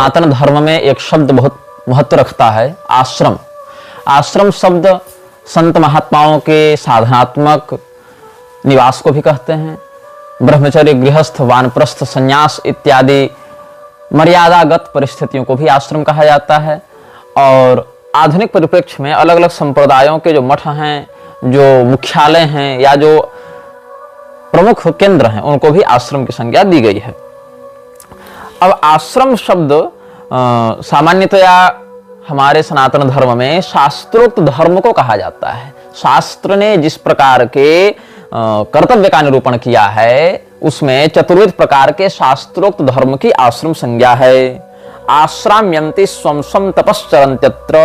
सनातन धर्म में एक शब्द बहुत महत्व रखता है, आश्रम। आश्रम शब्द संत महात्माओं के साधनात्मक निवास को भी कहते हैं। ब्रह्मचर्य, गृहस्थ, वानप्रस्थ, संन्यास इत्यादि मर्यादागत परिस्थितियों को भी आश्रम कहा जाता है। और आधुनिक परिप्रेक्ष्य में अलग अलग संप्रदायों के जो मठ हैं, जो मुख्यालय हैं या जो प्रमुख केंद्र हैं, उनको भी आश्रम की संज्ञा दी गई है। अब आश्रम शब्द सामान्यतया हमारे सनातन धर्म में शास्त्रोक्त धर्म को कहा जाता है। शास्त्र ने जिस प्रकार के कर्तव्य का निरूपण किया है, उसमें चतुर्विध प्रकार के शास्त्रोक्त धर्म की आश्रम संज्ञा है। आश्राम्यन्ति स्वं स्वं तपश्चरन्त्यत्र,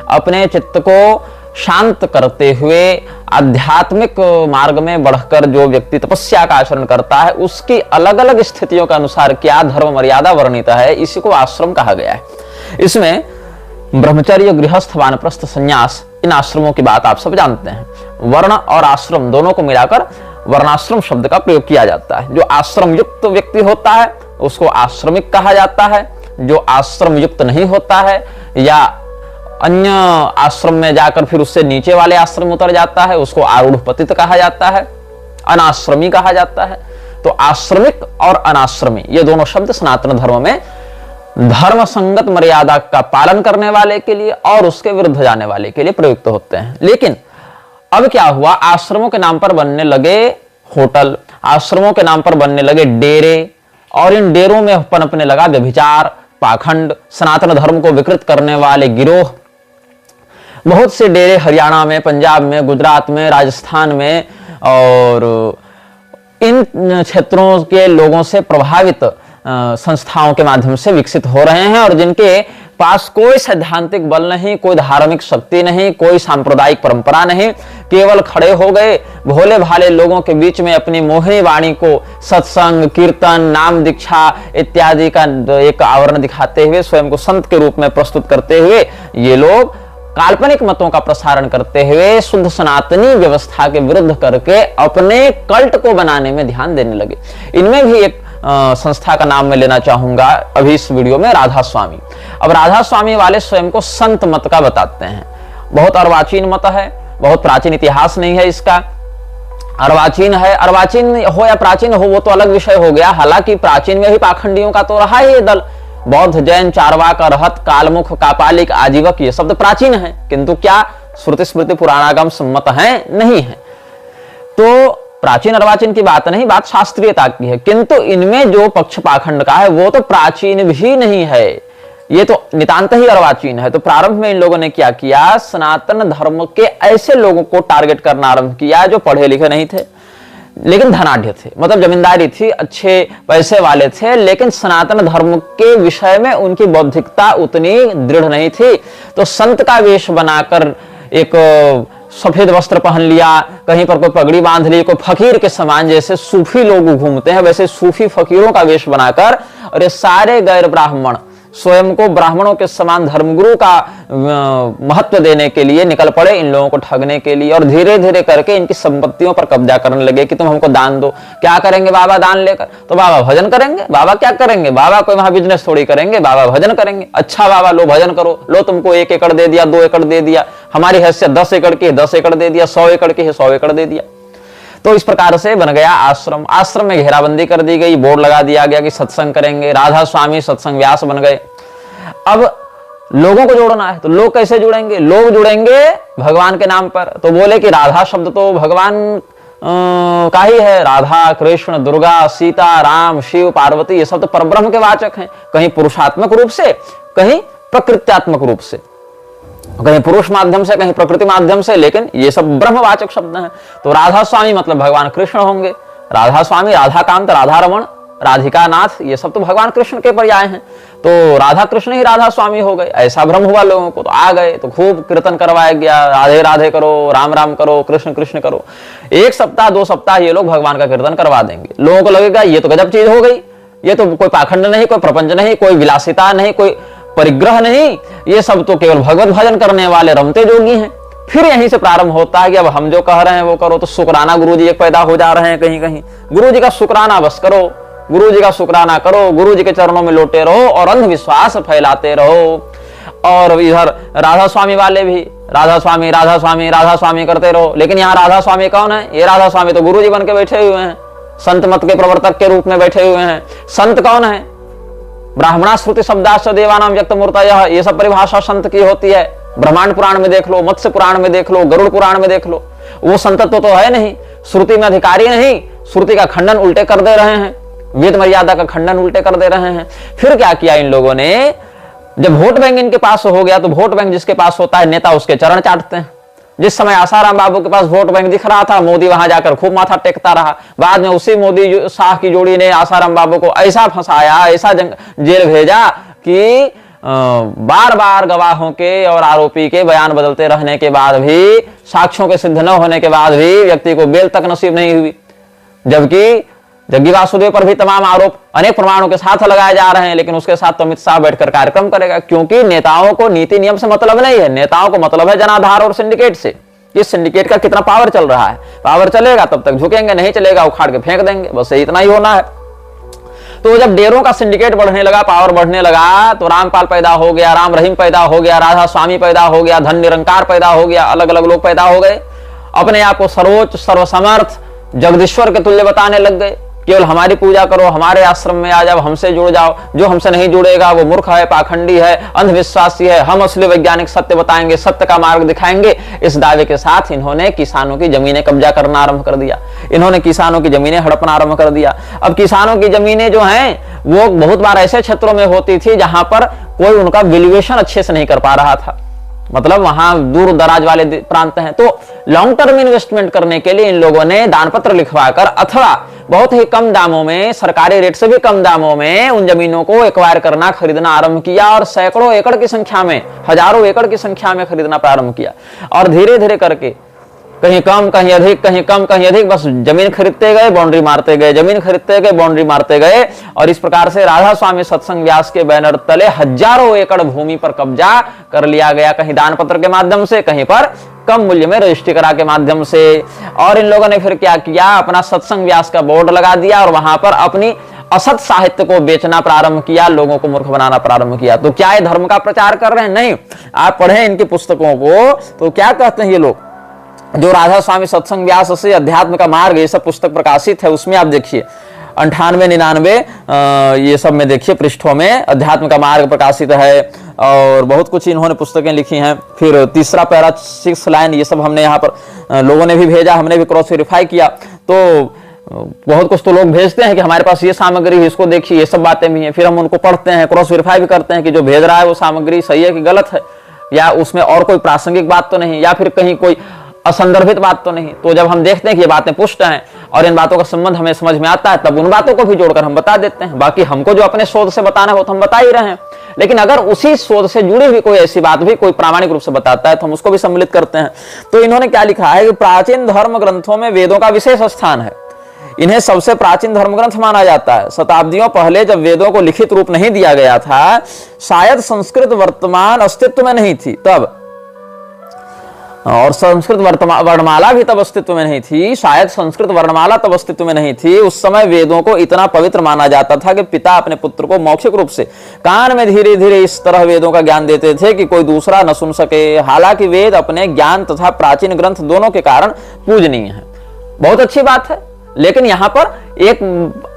अपने चित्त को शांत करते हुए आध्यात्मिक मार्ग में बढ़कर जो व्यक्ति तपस्या का आचरण करता है, उसकी अलग अलग स्थितियों के अनुसार क्या धर्म मर्यादा वर्णित है, इसी को आश्रम कहा गया है। इसमें ब्रह्मचर्य, गृहस्थ, वानप्रस्थ, संन्यास, इन आश्रमों की बात आप सब जानते हैं। वर्ण और आश्रम दोनों को मिलाकर वर्णाश्रम शब्द का प्रयोग किया जाता है। जो आश्रम युक्त व्यक्ति होता है उसको आश्रमिक कहा जाता है। जो आश्रम युक्त नहीं होता है या अन्य आश्रम में जाकर फिर उससे नीचे वाले आश्रम में उतर जाता है, उसको आरूढ़ पतित कहा जाता है, अनाश्रमी कहा जाता है। तो आश्रमिक और अनाश्रमी ये दोनों शब्द सनातन धर्म में धर्म संगत मर्यादा का पालन करने वाले के लिए और उसके विरुद्ध जाने वाले के लिए प्रयुक्त होते हैं। लेकिन अब क्या हुआ, आश्रमों के नाम पर बनने लगे होटल, आश्रमों के नाम पर बनने लगे डेरे, और इन डेरों में पनपने लगा व्यभिचार, पाखंड, सनातन धर्म को विकृत करने वाले गिरोह। बहुत से डेरे हरियाणा में, पंजाब में, गुजरात में, राजस्थान में और इन क्षेत्रों के लोगों से प्रभावित संस्थाओं के माध्यम से विकसित हो रहे हैं, और जिनके पास कोई सैद्धांतिक बल नहीं, कोई धार्मिक शक्ति नहीं, कोई सांप्रदायिक परंपरा नहीं, केवल खड़े हो गए भोले भाले लोगों के बीच में अपनी मोहिनी वाणी को सत्संग, कीर्तन, नाम दीक्षा इत्यादि का एक आवरण दिखाते हुए, स्वयं को संत के रूप में प्रस्तुत करते हुए ये लोग काल्पनिक मतों का प्रसारण करते हुए शुद्ध सनातनी व्यवस्था के विरुद्ध करके अपने कल्ट को बनाने में ध्यान देने लगे। इनमें भी एक संस्था का नाम मैं लेना चाहूंगा अभी इस वीडियो में, राधा स्वामी। अब राधा स्वामी वाले स्वयं को संत मत का बताते हैं। बहुत अर्वाचीन मत है, बहुत प्राचीन इतिहास नहीं है इसका, अर्वाचीन है। अर्वाचीन हो या प्राचीन हो वो तो अलग विषय हो गया। हालांकि प्राचीन में भी पाखंडियों का तो रहा है ये दल। बौद्ध, जैन, चारवाक, अरहत, कालमुख, कापालिक, आजीवक ये शब्द प्राचीन है, किंतु क्या श्रुति स्मृति पुराणागम सम्मत है? नहीं है। तो प्राचीन अर्वाचीन की बात नहीं, बात शास्त्रीयता की है। किंतु इनमें जो पक्ष पाखंड का है वो तो प्राचीन भी नहीं है, ये तो नितांत ही अर्वाचीन है। तो प्रारंभ में इन लोगों ने क्या किया, सनातन धर्म के ऐसे लोगों को टारगेट करना आरंभ किया जो पढ़े लिखे नहीं थे लेकिन धनाढ्य थे, मतलब जमींदारी थी, अच्छे पैसे वाले थे, लेकिन सनातन धर्म के विषय में उनकी बौद्धिकता उतनी दृढ़ नहीं थी। तो संत का वेश बनाकर एक सफेद वस्त्र पहन लिया, कहीं पर कोई पगड़ी बांध ली, कोई फकीर के समान, जैसे सूफी लोग घूमते हैं वैसे सूफी फकीरों का वेश बनाकर, और ये सारे गैर ब्राह्मण स्वयं को ब्राह्मणों के समान धर्मगुरु का महत्व देने के लिए निकल पड़े इन लोगों को ठगने के लिए, और धीरे धीरे करके इनकी संपत्तियों पर कब्जा करने लगे कि तुम हमको दान दो। क्या करेंगे बाबा दान लेकर? तो बाबा भजन करेंगे। बाबा क्या करेंगे? बाबा कोई वहां बिजनेस थोड़ी करेंगे, बाबा भजन करेंगे। अच्छा बाबा लो भजन करो, लो तुमको 1 एकड़ दे दिया, 2 एकड़ दे दिया, हमारी हैसियत 10 एकड़ की है 10 एकड़ दे दिया, 100 एकड़ की है 100 एकड़ दे दिया। तो इस प्रकार से बन गया आश्रम। आश्रम में घेराबंदी कर दी गई, बोर्ड लगा दिया गया कि सत्संग करेंगे, राधा स्वामी सत्संग व्यास बन गए। अब लोगों को जोड़ना है, तो लोग कैसे जुड़ेंगे? लोग जुड़ेंगे भगवान के नाम पर। तो बोले कि राधा शब्द तो भगवान का ही है, राधा, कृष्ण, दुर्गा, सीता, राम, शिव, पार्वती ये सब तो परब्रह्म के वाचक हैं, कहीं पुरुषात्मक रूप से, कहीं प्रकृत्यात्मक रूप से, कहीं पुरुष माध्यम से, कहीं प्रकृति माध्यम से, लेकिन ये सब ब्रह्मवाचक शब्द हैं। तो राधा स्वामी मतलब भगवान कृष्ण होंगे, राधा स्वामी, राधा कांत, राधा रमण, राधिका नाथ ये सब तो भगवान कृष्ण के पर्याय हैं। तो राधा कृष्ण ही राधा स्वामी हो गए, ऐसा भ्रम हुआ लोगों को। तो आ गए तो खूब कीर्तन करवाया गया, राधे राधे करो, राम राम करो, कृष्ण कृष्ण करो। 1 सप्ताह 2 सप्ताह ये लोग भगवान का कीर्तन करवा देंगे। लोगों को लगेगा ये तो गजब चीज हो गई, ये तो कोई पाखंड नहीं, कोई प्रपंच नहीं, कोई विलासिता नहीं, कोई परिग्रह नहीं, ये सब तो केवल भगवत भजन करने वाले रमते जोगी हैं। फिर यहीं से प्रारंभ होता है कि अब हम जो कह रहे हैं वो करो। तो शुक्राना गुरुजी एक पैदा हो जा रहे हैं कहीं कहीं, गुरुजी का शुक्राना बस करो, गुरु जी का शुक्राना करो, गुरु जी के चरणों में लोटे रहो और अंधविश्वास फैलाते रहो। और इधर राधा स्वामी वाले भी राधा स्वामी राधा स्वामी राधा स्वामी करते रहो। लेकिन यहाँ राधा स्वामी कौन है? ये राधा स्वामी तो गुरु जी बन के बैठे हुए हैं, संत मत के प्रवर्तक के रूप में बैठे हुए हैं। संत कौन है? ब्राह्मणा श्रुति शब्दाश्च देवानाम व्यक्त मूर्तयः, ये सब परिभाषा संत की होती है। ब्रह्मांड पुराण में देख लो, मत्स्य पुराण में देख लो, गरुड़ पुराण में देख लो। वो संतत्व तो है नहीं, श्रुति में अधिकारी नहीं, श्रुति का खंडन उल्टे कर दे रहे हैं, वेद मर्यादा का खंडन उल्टे कर दे रहे हैं। फिर क्या किया इन लोगों ने? जब वोट बैंक इनके पास हो गया तो वोट बैंक जिसके पास होता है नेता उसके चरण चाटते हैं। जिस समय आसाराम बाबू के पास वोट बैंक दिख रहा था, मोदी वहां जाकर खूब माथा टेकता रहा। बाद में उसी मोदी शाह की जोड़ी ने आसाराम बाबू को ऐसा फंसाया, ऐसा जेल भेजा कि बार बार गवाहों के और आरोपी के बयान बदलते रहने के बाद भी, साक्ष्यों के सिद्ध न होने के बाद भी व्यक्ति को बेल तक नसीब नहीं हुई। जबकि जग्गी वासुदेव पर भी तमाम आरोप अनेक प्रमाणों के साथ लगाए जा रहे हैं, लेकिन उसके साथ तो अमित शाह बैठकर कार्यक्रम करेगा, क्योंकि नेताओं को नीति नियम से मतलब नहीं है। नेताओं को मतलब है जनाधार और सिंडिकेट से। इस सिंडिकेट का कितना पावर चल रहा है। पावर चलेगा तब तक झुकेंगे, नहीं चलेगा उखाड़ के फेंक देंगे, बस इतना ही होना है। तो जब डेरों का सिंडिकेट बढ़ने लगा, पावर बढ़ने लगा, तो रामपाल पैदा हो गया, राम रहीम पैदा हो गया, राधा स्वामी पैदा हो गया, धन निरंकार पैदा हो गया, अलग अलग लोग पैदा हो गए। अपने आप को सर्वोच्च सर्वसमर्थ जगदीश्वर के तुल्य बताने लग गए। केवल हमारी पूजा करो, हमारे आश्रम में आ जाओ, हमसे जुड़ जाओ, जो हमसे नहीं जुड़ेगा वो मूर्ख है, पाखंडी है, अंधविश्वासी है, हम असली वैज्ञानिक सत्य बताएंगे, सत्य का मार्ग दिखाएंगे। इस दावे के साथ इन्होंने किसानों की जमीनें कब्जा करना आरंभ कर दिया। इन्होंने किसानों की जमीनें हड़पना आरंभ कर दिया। अब किसानों की जमीनें जो हैं वो बहुत बार ऐसे क्षेत्रों में होती थी जहां पर कोई उनका वैल्यूएशन अच्छे से नहीं कर पा रहा था, मतलब वहां दूर दराज वाले प्रांत हैं। तो लॉन्ग टर्म इन्वेस्टमेंट करने के लिए इन लोगों ने दान पत्र लिखवाकर अथवा बहुत ही कम दामों में, सरकारी रेट से भी कम दामों में उन जमीनों को एक्वायर करना, खरीदना आरंभ किया और सैकड़ों एकड़ की संख्या में, हजारों एकड़ की संख्या में खरीदना प्रारंभ किया। और धीरे धीरे करके कहीं कम कहीं अधिक, कहीं कम कहीं अधिक, बस जमीन खरीदते गए, बाउंड्री मारते गए, जमीन खरीदते गए, बाउंड्री मारते गए। और इस प्रकार से राधा स्वामी सत्संग व्यास के बैनर तले हजारों एकड़ भूमि पर कब्जा कर लिया गया, कहीं दान पत्र के माध्यम से, कहीं पर कम मूल्य में रजिस्ट्री करा के माध्यम से। और इन लोगों ने फिर क्या किया? अपना सत्संग व्यास का बोर्ड लगा दिया और वहां पर अपनी असत साहित्य को बेचना प्रारंभ किया, लोगों को मूर्ख बनाना प्रारंभ किया। तो क्या ये धर्म का प्रचार कर रहे हैं? नहीं। आप पढ़ें इनकी पुस्तकों को तो क्या कहते हैं ये लोग, जो राधा स्वामी सत्संग व्यास से अध्यात्म का मार्ग ये सब पुस्तक प्रकाशित है, उसमें आप देखिए 98, 99 ये सब में देखिए पृष्ठों में अध्यात्म का मार्ग प्रकाशित है और बहुत कुछ इन्होंने पुस्तकें लिखी हैं। फिर तीसरा पैरा, 6 लाइन, ये सब हमने यहाँ पर लोगों ने भी भेजा, हमने भी क्रॉस वेरीफाई किया। तो बहुत कुछ तो लोग भेजते हैं कि हमारे पास ये सामग्री है, इसको देखिए, ये सब बातें भी हैं। फिर हम उनको पढ़ते हैं, क्रॉस वेरीफाई भी करते हैं कि जो भेज रहा है वो सामग्री सही है कि गलत है, या उसमें और कोई प्रासंगिक बात तो नहीं, या फिर कहीं कोई असंदर्भित बात तो नहीं। तो जब हम देखते हैं कि ये बातें पुष्ट हैं और इन बातों का संबंध हमें समझ में आता है, तब उन बातों को भी जोड़कर हम बता देते हैं। बाकी हमको जो अपने शोध से बताना है वो तो हम बता ही रहे हैं, लेकिन अगर उसी शोध से जुड़ी हुई कोई ऐसी बात भी कोई प्रामाणिक रूप से बताता है तो हम उसको भी सम्मिलित करते हैं। तो इन्होंने क्या लिखा है कि प्राचीन धर्म ग्रंथों में वेदों का विशेष स्थान है, इन्हें सबसे प्राचीन धर्म ग्रंथ माना जाता है। शताब्दियों पहले जब वेदों को लिखित रूप नहीं दिया गया था, शायद संस्कृत वर्तमान अस्तित्व में नहीं थी तब, और संस्कृत वर्णमाला भी तब अस्तित्व में नहीं थी, शायद संस्कृत वर्णमाला तब अस्तित्व में नहीं थी। उस समय वेदों को इतना पवित्र माना जाता था कि पिता अपने पुत्र को मौखिक रूप से कान में धीरे धीरे इस तरह वेदों का ज्ञान देते थे कि कोई दूसरा न सुन सके। हालांकि वेद अपने ज्ञान तथा प्राचीन ग्रंथ दोनों के कारण पूजनीय है। बहुत अच्छी बात है, लेकिन यहाँ पर एक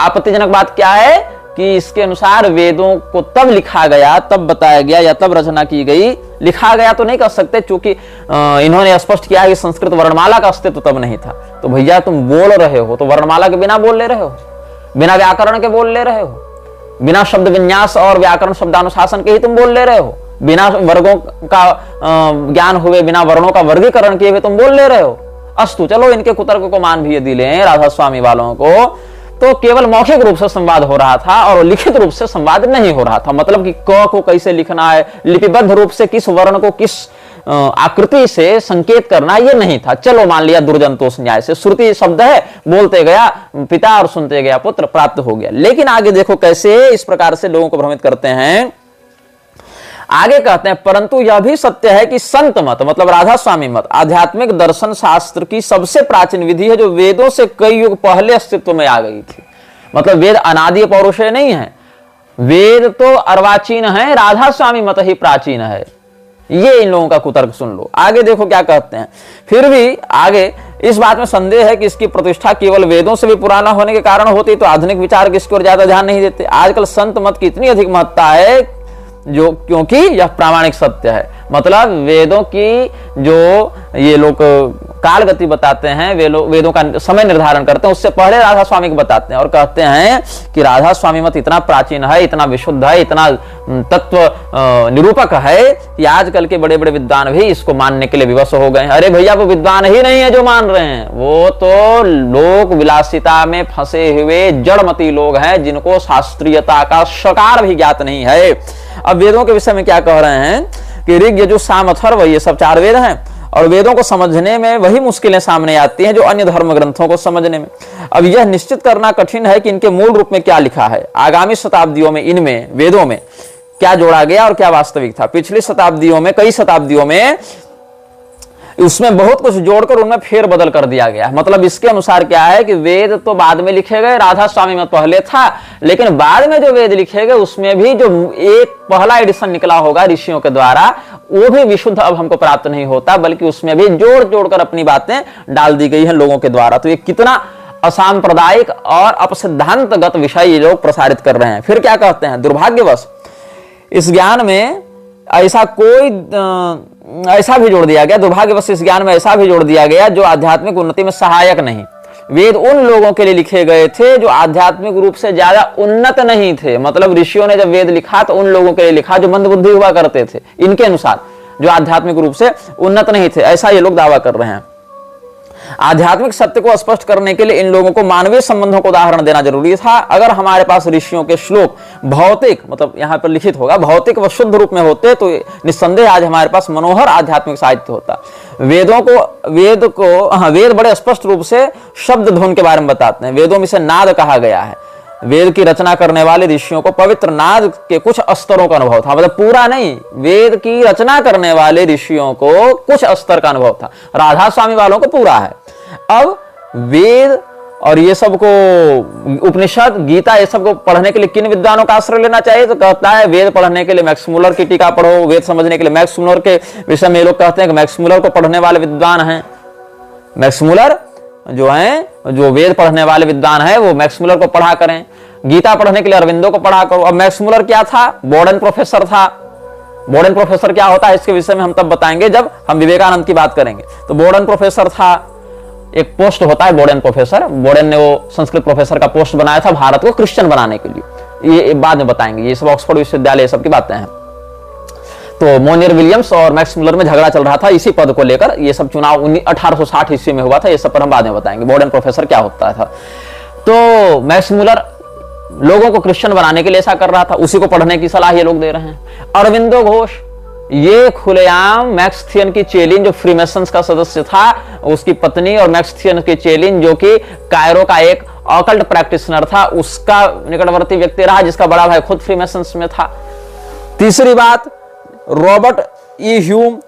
आपत्तिजनक बात क्या है कि इसके अनुसार वेदों को तब लिखा गया, तब बताया गया या तब रचना की गई, लिखा गया तो नहीं कह सकते, क्योंकि इन्होंने स्पष्ट किया कि संस्कृत वर्णमाला का अस्तित्व तब नहीं था। तो भैया तुम बोल रहे हो तो वर्णमाला के बिना बोल ले रहे हो, बिना व्याकरण के बोल ले रहे हो, बिना शब्द विन्यास और व्याकरण शब्दानुशासन के ही तुम बोल ले रहे हो, बिना वर्गों का ज्ञान हुए, बिना वर्णों का वर्गीकरण किए हुए तुम बोल ले रहे हो। अस्तु, चलो इनके कुतर्क को मान भी यदि लें राधा स्वामी वालों को, तो केवल मौखिक रूप से संवाद हो रहा था और लिखित रूप से संवाद नहीं हो रहा था। मतलब कि क को कैसे लिखना है, लिपिबद्ध रूप से किस वर्ण को किस आकृति से संकेत करना, ये नहीं था। चलो मान लिया दुर्जनतोष न्याय से, श्रुति शब्द है, बोलते गया पिता और सुनते गया पुत्र, प्राप्त हो गया। लेकिन आगे देखो कैसे इस प्रकार से लोगों को भ्रमित करते हैं। आगे कहते हैं, परंतु यह भी सत्य है कि संत मत, मतलब राधा स्वामी मत, आध्यात्मिक दर्शन शास्त्र की सबसे प्राचीन विधि है जो वेदों से कई युग पहले अस्तित्व में आ गई थी। मतलब वेद अनादि पौरुषेय नहीं है, वेद तो अर्वाचीन है, राधा स्वामी मत ही प्राचीन है। ये इन लोगों का कुतर्क सुन लो। आगे देखो क्या कहते हैं। फिर भी आगे इस बात में संदेह है कि इसकी प्रतिष्ठा केवल वेदों से भी पुराना होने के कारण होती, तो आधुनिक विचार इसकी ओर ज्यादा ध्यान नहीं देते। आजकल संत मत की इतनी अधिक महत्ता है जो, क्योंकि यह प्रामाणिक सत्य है। मतलब वेदों की जो ये लोग काल गति बताते हैं, वे लोग वेदों का समय निर्धारण करते हैं, उससे पहले राधा स्वामी को बताते हैं और कहते हैं कि राधा स्वामी मत इतना प्राचीन है, इतना विशुद्ध है, इतना तत्व निरूपक है कि आजकल के बड़े बड़े विद्वान भी इसको मानने के लिए विवश हो गए हैं। अरे भैया, वो विद्वान ही नहीं है जो मान रहे हैं, वो तो लोक विलासिता में फंसे हुए जड़मती लोग हैं जिनको शास्त्रीयता का शकार भी ज्ञात नहीं है। अब वेदों के विषय में क्या कह रहे हैं कि ऋग, यजुः, साम, अथर्व ये सब 4 वेद हैं और वेदों को समझने में वही मुश्किलें सामने आती हैं जो अन्य धर्म ग्रंथों को समझने में। अब यह निश्चित करना कठिन है कि इनके मूल रूप में क्या लिखा है, आगामी शताब्दियों में इनमें वेदों में क्या जोड़ा गया और क्या वास्तविक था। पिछली शताब्दियों में, कई शताब्दियों में उसमें बहुत कुछ जोड़कर उनमें फेर बदल कर दिया गया। मतलब इसके अनुसार क्या है कि वेद तो बाद में लिखे गए, राधा स्वामी मत पहले था, लेकिन बाद में जो वेद लिखे गए उसमें भी जो एक पहला एडिशन निकला होगा ऋषियों के द्वारा, वो भी विशुद्ध अब हमको प्राप्त नहीं होता, बल्कि उसमें भी जोड़ जोड़कर अपनी बातें डाल दी गई हैं लोगों के द्वारा। तो ये कितना असांप्रदायिक और अपसिद्धांतगत विषय ये लोग प्रसारित कर रहे हैं। फिर क्या कहते हैं, दुर्भाग्यवश इस ज्ञान में ऐसा भी जोड़ दिया गया, दुर्भाग्यवश इस ज्ञान में ऐसा भी जोड़ दिया गया जो आध्यात्मिक उन्नति में सहायक नहीं। वेद उन लोगों के लिए लिखे गए थे जो आध्यात्मिक रूप से ज्यादा उन्नत नहीं थे। मतलब ऋषियों ने जब वेद लिखा तो उन लोगों के लिए लिखा जो मंदबुद्धि हुआ करते थे, इनके अनुसार जो आध्यात्मिक रूप से उन्नत नहीं थे, ऐसा ये लोग दावा कर रहे हैं। आध्यात्मिक सत्य को स्पष्ट करने के लिए इन लोगों को मानवीय संबंधों को उदाहरण देना जरूरी था। अगर हमारे पास ऋषियों के श्लोक भौतिक, मतलब यहाँ पर लिखित होगा, भौतिक व शुद्ध रूप में होते तो निस्संदेह आज हमारे पास मनोहर आध्यात्मिक साहित्य होता। वेद बड़े स्पष्ट रूप से शब्द ध्वन के बारे में बताते हैं। वेदों में से नाद कहा गया है। वेद की रचना करने वाले ऋषियों को पवित्र नाद के कुछ स्तरों का अनुभव था, मतलब पूरा नहीं, वेद की रचना करने वाले ऋषियों को कुछ स्तर का अनुभव था, राधा स्वामी वालों को पूरा है। अब वेद और ये सब को, उपनिषद, गीता, ये सब को पढ़ने के लिए किन विद्वानों का आश्रय लेना चाहिए, तो कहता है वेद पढ़ने के लिए मैक्स मुलर की टीका पढ़ो, वेद समझने के लिए मैक्स मुलर के विषय में लोग कहते हैं कि मैक्स मुलर को पढ़ने वाले विद्वान हैं। मैक्स मुलर जो है, जो वेद पढ़ने वाले विद्वान है, वो मैक्स मुलर को पढ़ा करें। गीता पढ़ने के लिए अरविंदो को पढ़ा करो। अब मैक्स मुलर क्या था, बोर्डन प्रोफेसर था। बोर्डन प्रोफेसर क्या होता है इसके विषय में हम तब बताएंगे जब हम विवेकानंद की बात करेंगे। तो बोर्डन प्रोफेसर था, एक पोस्ट होता है बोर्डन प्रोफेसर। बोर्डन ने वो संस्कृत प्रोफेसर का पोस्ट बनाया था भारत को क्रिश्चियन बनाने के लिए, ये बाद में बताएंगे। ये सब ऑक्सफोर्ड विश्वविद्यालय सब की बातें हैं। तो मोनियर विलियम्स और मैक्स मुलर में झगड़ा चल रहा था इसी पद को लेकर। ये सब चुनाव 1860 ईस्वी में हुआ था। ये सब पर हम बाद में बताएंगे बोर्डन प्रोफेसर क्या होता था। तो मैक्स मुलर लोगों को क्रिश्चियन बनाने के लिए ऐसा कर रहा था, उसी को पढ़ने की सलाह ये लोग दे रहे हैं। अरविंदो घोष ये खुलेआम मैक्स थियन की चेलिन, जो फ्रीमेसन्स का सदस्य था, उसकी पत्नी, और मैक्स थियन की चेलिन जो कि कायरो का एक ऑकल्ट प्रैक्टिशनर था, उसका निकटवर्ती व्यक्ति रहा, जिसका बड़ा भाई खुद फ्रीमेसन्स में था। तीसरी बात, रॉबर्ट ई ह्यूम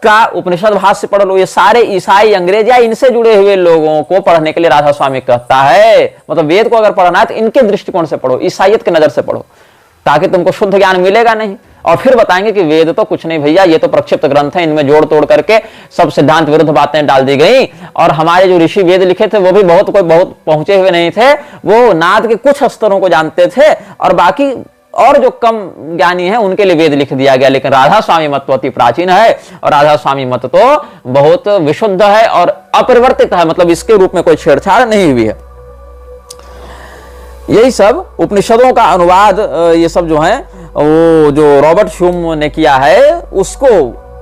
का उपनिषद भाष्य पढ़ लो। ये सारे ईसाई, अंग्रेज या इनसे जुड़े हुए लोगों को पढ़ने के लिए राधा स्वामी कहता है। मतलब वेद को अगर पढ़ना है तो इनके दृष्टिकोण से पढ़ो, ईसाइयत की नजर से पढ़ो, ताकि तुमको शुद्ध ज्ञान मिलेगा नहीं। और फिर बताएंगे कि वेद तो कुछ नहीं भैया, ये तो प्रक्षिप्त ग्रंथ है, इनमें जोड़ तोड़ करके सब सिद्धांत विरुद्ध बातें डाल दी गई। और हमारे जो ऋषि वेद लिखे थे वो भी बहुत पहुंचे हुए नहीं थे, वो नाद के कुछ स्तरों को जानते थे, और बाकी और जो कम ज्ञानी है उनके लिए वेद लिख दिया गया। लेकिन राधा स्वामी मत तो अति प्राचीन है, और राधा स्वामी मत तो बहुत विशुद्ध है और अपरिवर्तित है, मतलब इसके रूप में कोई छेड़छाड़ नहीं हुई है। यही सब उपनिषदों का अनुवाद, ये सब जो है वो जो रॉबर्ट ह्यूम ने किया है, उसको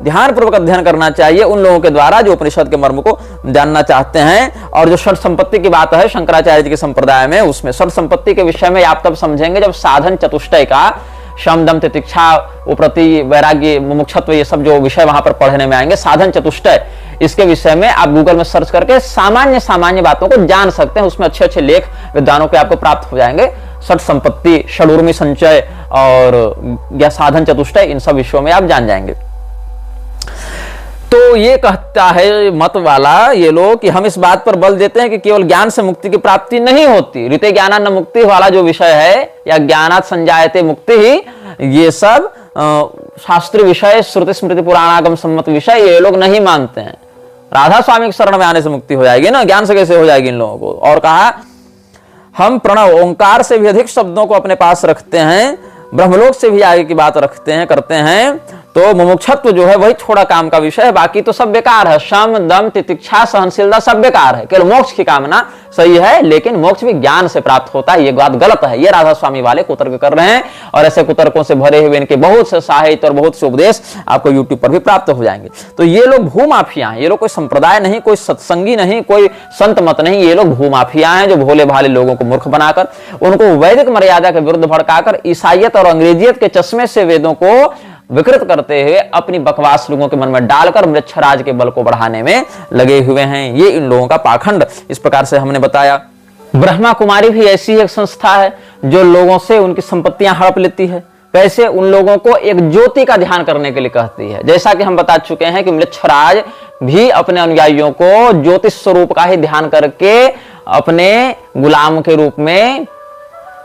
ध्यानपूर्वक अध्ययन करना चाहिए उन लोगों के द्वारा जो उपनिषद के मर्म को जानना चाहते हैं। और जो षट संपत्ति की बात है शंकराचार्य जी के संप्रदाय में, उसमें षट संपत्ति के विषय में आप तब समझेंगे जब साधन चतुष्टय का, शम दम तितिक्षा उप्रति वैराग्य मुमुक्षत्व, ये सब जो विषय वहां पर पढ़ने में आएंगे, साधन चतुष्टय, इसके विषय में आप गूगल में सर्च करके सामान्य बातों को जान सकते हैं। उसमें अच्छे अच्छे लेख विद्वानों के आपको प्राप्त हो जाएंगे। षट संपत्ति, षडूर्मी संचय और या साधन चतुष्टय, इन सब विषयों में आप जान जाएंगे। तो तो ये कहता है मत वाला ये लोग कि हम इस बात पर बल देते हैं कि केवल ज्ञान से मुक्ति की प्राप्ति नहीं होती, ऋते ज्ञाना न मुक्ति वाला जो विषय है या ज्ञानात् संजायते मुक्ति ही, ये सब शास्त्रीय विषय, श्रुति स्मृति पुराणागम सम्मत विषय ये लोग नहीं मानते हैं। राधा स्वामी के शरण में आने से मुक्ति हो जाएगी ना, ज्ञान से कैसे हो जाएगी इन लोगों को। और कहा हम प्रणव ओंकार से भी अधिक शब्दों को अपने पास रखते हैं, ब्रह्मलोक से भी आगे की बात रखते हैं, करते हैं, तो मुमुक्षत्व जो है वही थोड़ा काम का विषय है, बाकी तो सब बेकार है। शम दम तितिक्षा सहनशीलता सब बेकार है, केवल मोक्ष की कामना सही है, लेकिन मोक्ष भी ज्ञान से प्राप्त होता है, ये बात गलत है। ये राधा स्वामी वाले कुतर्क कर रहे हैं, और ऐसे कुतर्कों से भरे हुए इनके बहुत से साहित्य और बहुत से उपदेश आपको यूट्यूब पर भी प्राप्त हो जाएंगे। तो ये लोग भूमाफिया हैं, ये लोग कोई संप्रदाय नहीं, कोई सत्संगी नहीं, कोई संत मत नहीं, ये लोग भूमाफिया हैं जो भोले भाले लोगों को मूर्ख बनाकर, उनको वैदिक मर्यादा के विरुद्ध भड़काकर ईसाइयत और अंग्रेजियत के चश्मे से वेदों को विकृत करते हुए अपनी बकवास लोगों के मन में डालकर मृच्छराज के बल को बढ़ाने में लगे हुए हैं। ये इन लोगों का पाखंड इस प्रकार से हमने बताया। ब्रह्मा कुमारी भी ऐसी एक संस्था है जो लोगों से उनकी संपत्तियां हड़प लेती है। कैसे? उन लोगों को एक ज्योति का ध्यान करने के लिए कहती है। जैसा कि हम बता चुके हैं कि मृच्छराज भी अपने अनुयायियों को ज्योतिष स्वरूप का ही ध्यान करके अपने गुलाम के रूप में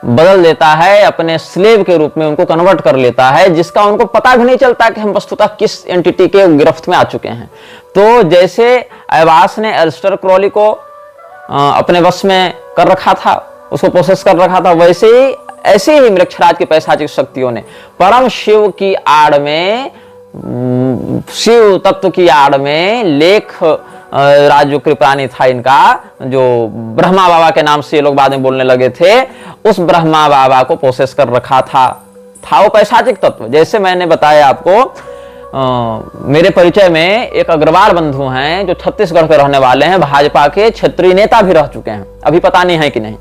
बदल देता है, अपने स्लेव के रूप में उनको कन्वर्ट कर लेता है, जिसका उनको पता भी नहीं चलता कि हम वस्तुतः किस एंटिटी के गिरफ्त में आ चुके हैं। तो जैसे ऐवास ने एलिस्टर क्रॉली को अपने वश में कर रखा था, उसको प्रोसेस कर रखा था, वैसे ही ऐसे ही मृक्षराज की पैशाचिक शक्तियों ने परम शिव की आड़ में, शिव तत्व की आड़ में लेख राज जो कृपानी था इनका, जो ब्रह्मा बाबा के नाम से ये लोग बाद में बोलने लगे थे, उस ब्रह्मा बाबा को प्रोसेस कर रखा था वो पैशाचिक तत्व। जैसे मैंने बताया आपको, मेरे परिचय में एक अग्रवाल बंधु हैं जो छत्तीसगढ़ के रहने वाले हैं, भाजपा के क्षेत्रीय नेता भी रह चुके हैं, अभी पता नहीं है कि नहीं।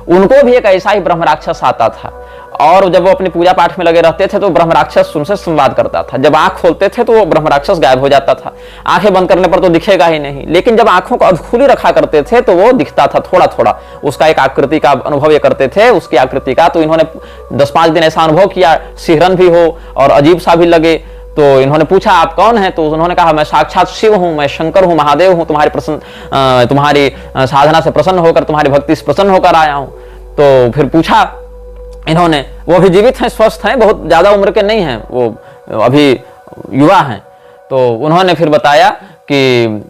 उनको भी एक ऐसा ही ब्रह्म राक्षस आता था, और जब वो अपनी पूजा पाठ में लगे रहते थे तो ब्रह्म राक्षस उनसे संवाद करता था। जब आंख खोलते थे तो वो ब्रह्म राक्षस गायब हो जाता था, आंखें बंद करने पर तो दिखेगा ही नहीं, लेकिन जब आंखों को अधखुली रखा करते थे तो वो दिखता था थोड़ा थोड़ा, उसका एक आकृति का अनुभव ये करते थे, उसकी आकृति का। तो इन्होंने 10-5 दिन ऐसा अनुभव किया, सिहरन भी हो और अजीब सा भी लगे। तो इन्होंने पूछा आप कौन है? तो उन्होंने कहा मैं साक्षात शिव हूं, मैं शंकर हूं, महादेव हूं, तुम्हारी साधना से प्रसन्न होकर, तुम्हारी भक्ति से प्रसन्न होकर आया हूं। तो फिर पूछा इन्होंने, वो अभी जीवित हैं, स्वस्थ हैं, बहुत ज्यादा उम्र के नहीं हैं, वो अभी युवा हैं। तो उन्होंने फिर बताया कि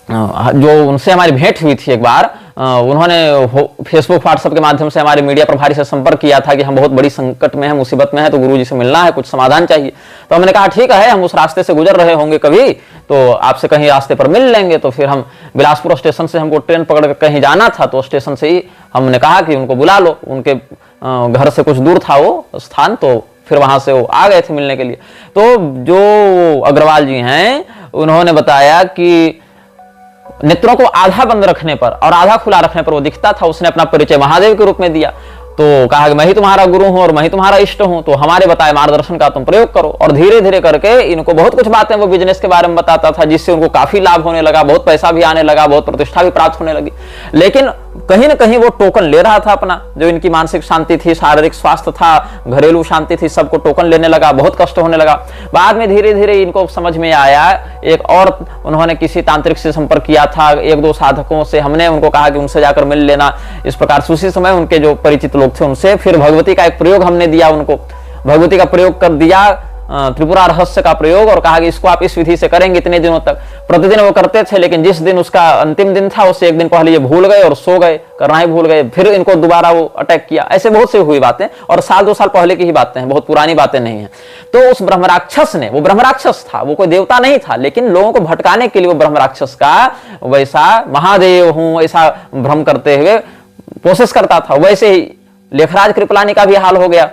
जो उनसे हमारी भेंट हुई थी एक बार, उन्होंने फेसबुक व्हाट्सएप के माध्यम से हमारे मीडिया प्रभारी से संपर्क किया था कि हम बहुत बड़ी संकट में हैं, मुसीबत में हैं, तो गुरुजी से मिलना है, कुछ समाधान चाहिए। तो हमने कहा ठीक है, हम उस रास्ते से गुजर रहे होंगे कभी, तो आपसे कहीं रास्ते पर मिल लेंगे। तो फिर हम बिलासपुर स्टेशन से, हमको ट्रेन पकड़ कर कहीं जाना था, तो स्टेशन से ही हमने कहा कि उनको बुला लो, उनके घर से कुछ दूर था वो स्थान, तो फिर वहां से वो आ गए थे मिलने के लिए। तो जो अग्रवाल जी हैं उन्होंने बताया कि नेत्रों को आधा बंद रखने पर और आधा खुला रखने पर वो दिखता था। उसने अपना परिचय महादेव के रूप में दिया, तो कहा कि मैं ही तुम्हारा गुरु हूं और मैं ही तुम्हारा इष्ट हूं, तो हमारे बताए मार्गदर्शन का तुम प्रयोग करो। और धीरे धीरे करके इनको बहुत कुछ बातें वो बिजनेस के बारे में बताता था, जिससे उनको काफी लाभ होने लगा, बहुत पैसा भी आने लगा, बहुत प्रतिष्ठा भी प्राप्त होने लगी। लेकिन कहीं ना कहीं वो टोकन ले रहा था अपना, जो इनकी मानसिक शांति थी, शारीरिक स्वास्थ्य था, घरेलू शांति थी, सबको टोकन लेने लगा, बहुत कष्ट होने लगा। बाद में धीरे धीरे इनको समझ में आया, एक और उन्होंने किसी तांत्रिक से संपर्क किया था, 1-2 साधकों से, हमने उनको कहा कि उनसे जाकर मिल लेना। इस प्रकार से उसी समय उनके जो परिचित लोग थे उनसे फिर भगवती का एक प्रयोग हमने दिया उनको, भगवती का प्रयोग कर दिया, त्रिपुरा रहस्य का प्रयोग, और कहा कि इसको आप इस विधि से करेंगे इतने दिनों तक। प्रतिदिन वो करते थे, लेकिन जिस दिन उसका अंतिम दिन था उससे एक दिन पहले ये भूल गए और सो गए, करना ही भूल गए, फिर इनको दोबारा वो अटैक किया। ऐसे बहुत से हुई बातें, और 1-2 साल पहले की ही बातें हैं, बहुत पुरानी बातें नहीं है। तो उस ब्रह्मराक्षस ने, वो ब्रह्मराक्षस था, वो कोई देवता नहीं था, लेकिन लोगों को भटकाने के लिए वो ब्रह्मराक्षस का वैसा महादेव हूं ऐसा भ्रम करते हुए कोशिश करता था। वैसे ही लेखराज कृपलानी का भी हाल हो गया।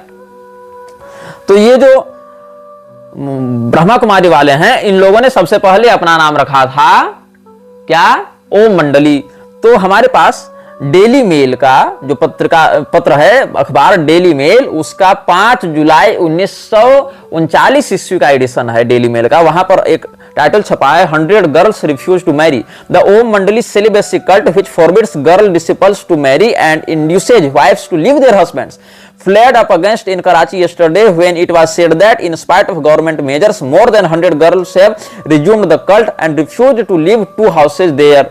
तो ये जो ब्रह्मा कुमारी वाले हैं, इन लोगों ने सबसे पहले अपना नाम रखा था क्या? ओम मंडली। तो हमारे पास डेली मेल का जो पत्र है, अखबार डेली मेल, उसका 5 जुलाई 1939 ईस्वी का एडिशन है डेली मेल का। वहां पर एक टाइटल छपा है, 100 girls refuse to marry, the Om Mandali celibacy cult which forbids girl disciples to marry and induces wifes to leave their husbands. flared up against in Karachi yesterday when it was said that in spite of government measures, more than 100 girls have resumed the cult and refused to leave 2 houses there.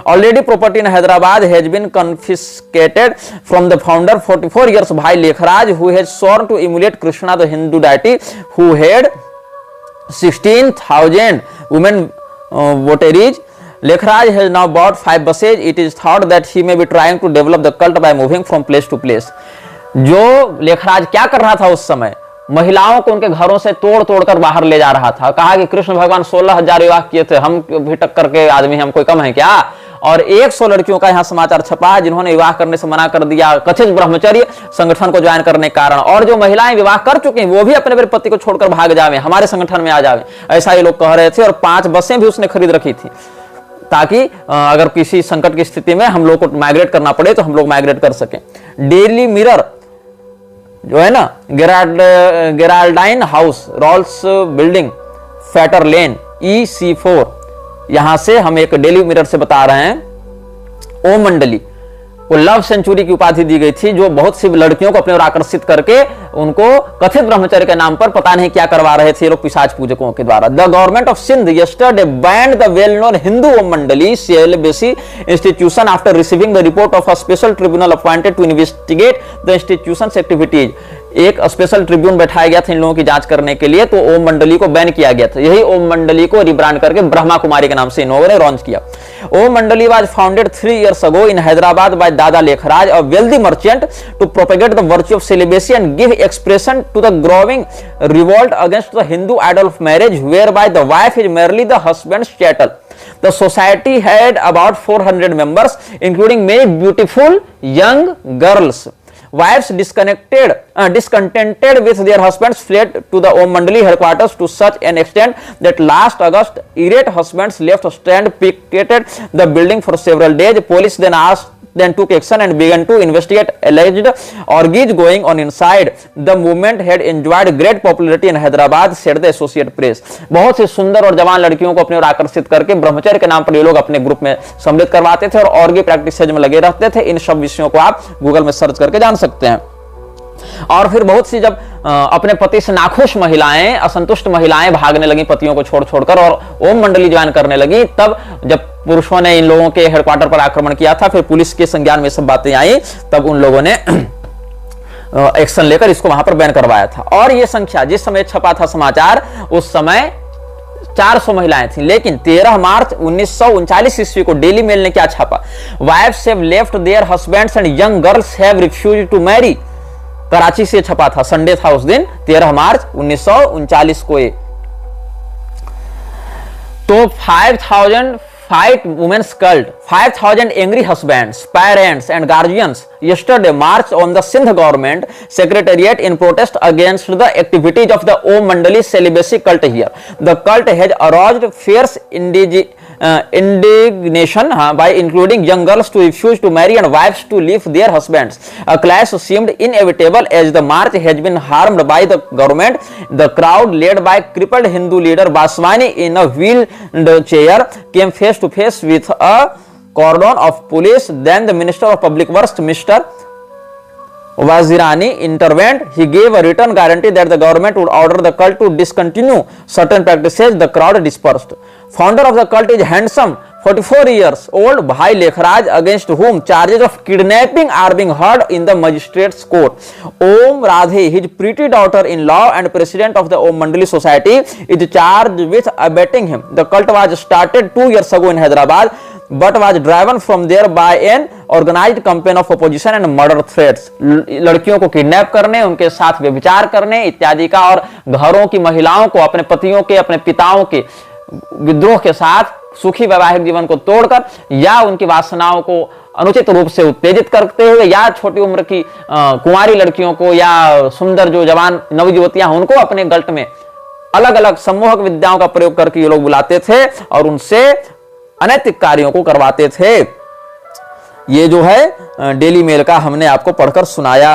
Already property in Hyderabad has been confiscated from the founder, 44 years Bhai Lekhraj, who has sworn to emulate Krishna, the Hindu deity, who had 16,000 women votaries. Lekhraj has now bought 5 buses. It is thought that he may be trying to develop the cult by moving from place to place. जो लेखराज क्या कर रहा था उस समय, महिलाओं को उनके घरों से तोड़ तोड़ कर बाहर ले जा रहा था। कहा कि कृष्ण भगवान 16,000 विवाह किए थे, हम भी टक्कर के आदमी, हम कोई कम है क्या? और 100 लड़कियों का यहाँ समाचार छपा है जिन्होंने विवाह करने से मना कर दिया कथित ब्रह्मचर्य संगठन को ज्वाइन करने के कारण। और जो महिलाएं विवाह कर चुकी हैं वो भी अपने पति को छोड़कर भाग जावे, हमारे संगठन में आ जावे, ऐसा ये लोग कह रहे थे। और 5 बसें भी उसने खरीद रखी थी ताकि अगर किसी संकट की स्थिति में हम लोग को माइग्रेट करना पड़े तो हम लोग माइग्रेट कर सकें। डेली मिरर जो है ना, गेराल्डाइन हाउस, रॉल्स बिल्डिंग, फैटर लेन, EC4, यहां से हम एक डेली मिरर से बता रहे हैं, ओम मंडली को लव सेंचुरी की उपाधि दी गई थी, जो बहुत सी लड़कियों को अपने ओर आकर्षित करके उनको कथित ब्रह्मचर्य के नाम पर पता नहीं क्या करवा रहे थे लोग पिशाच पूजकों के द्वारा। The government of Sindh yesterday banned the well known Hindu Om Mandali celibacy institution after receiving the report of a special tribunal appointed to investigate the institution's activities. एक स्पेशल ट्रिब्यून बैठाया गया था इन लोगों की जांच करने के लिए, तो ओम मंडली को बैन किया गया था। यही ओम मंडली को रिब्रांड करके ब्रह्मा कुमारी के नाम से इन लोगों ने लॉन्च किया। ओम मंडली was founded 3 years ago in Hyderabad by Dada Lekhraj, a wealthy merchant, to propagate the virtue of celibacy and give expression to the growing revolt against the Hindu idol of marriage, whereby the wife is merely the husband's chattel. The society had about 400 members, including many beautiful young girls. Wives discontented with their husbands fled to the Om Mandali headquarters to such an extent that last August, irate husbands left stand picketed the building for several days. Police then took action and began to investigate alleged orgies going on inside. The movement had enjoyed great popularity in Hyderabad, said the Associated Press. बहुत ही सुंदर और जवान लड़कियों को अपने ओर आकर्षित करके ब्रह्मचर्य के नाम पर ये लोग अपने ग्रुप में सम्मिलित करवाते थे और ऑर्गी प्रैक्टिसेज में लगे रहते थे। इन सब विषयों को आप गूगल में सर्च करके जान सकते हैं। और फिर बहुत सी जब अपने पति से नाखुश महिलाएं, असंतुष्ट महिलाएं भागने लगी पतियों को छोड़ छोड़कर और ओम मंडली ज्वाइन करने लगी, तब जब पुरुषों ने इन लोगों के हेडक्वार्टर पर आक्रमण किया था, फिर पुलिस के संज्ञान में सब बातें आई, तब उन लोगों ने एक्शन लेकर इसको वहां पर बैन करवाया था। और ये संख्या जिस समय छपा था समाचार, उस समय 400 महिलाएं थी। लेकिन 13 मार्च 1939 ईस्वी को डेली मेल ने क्या छापा, wives have left their husbands and young girls have refused to marry. Karachi से छपा था, संडे था उस दिन, 13 मार्च 1939 को। ये तो 5000 fight women's cult, 5,000 angry husbands, parents and guardians yesterday marched on the Sindh government secretariat in protest against the activities of the Om Mandali celibacy cult here. The cult has aroused fierce indignation by including young girls to refuse to marry and wives to leave their husbands. A clash seemed inevitable as the march has been harmed by the government. The crowd, led by crippled Hindu leader Baswani in a wheelchair, came face to face with a cordon of police. Then the Minister of Public Works, Mr. Wazirani, intervened. He gave a written guarantee that the government would order the cult to discontinue certain practices. The crowd dispersed. Founder of the cult is handsome 44 years old Bhai Lekhraj, against whom charges of kidnapping are being heard in the magistrate's court. Om Radhe, his pretty daughter-in-law and president of the Om Mandali Society, is charged with abetting him. The cult was started 2 years ago in Hyderabad, but was driven from there by an organized campaign of opposition and murder threats. लड़कियों को kidnap करने, उनके साथ व्यभिचार करने इत्यादि का, और घरों की महिलाओं को अपने पतियों के, अपने पिताओं के विद्रोह के साथ सुखी वैवाहिक जीवन को तोड़कर या उनकी वासनाओं को अनुचित रूप से उत्तेजित करते हुए, या छोटी उम्र की कुंवारी लड़कियों को या सुंदर जो जवान नवयुवतियां उनको अपने गल्ट में अलग अलग सम्मोहक विद्याओं का प्रयोग करके ये लोग बुलाते थे और उनसे अनैतिक कार्यों को करवाते थे। ये जो है डेली मेल का हमने आपको पढ़कर सुनाया।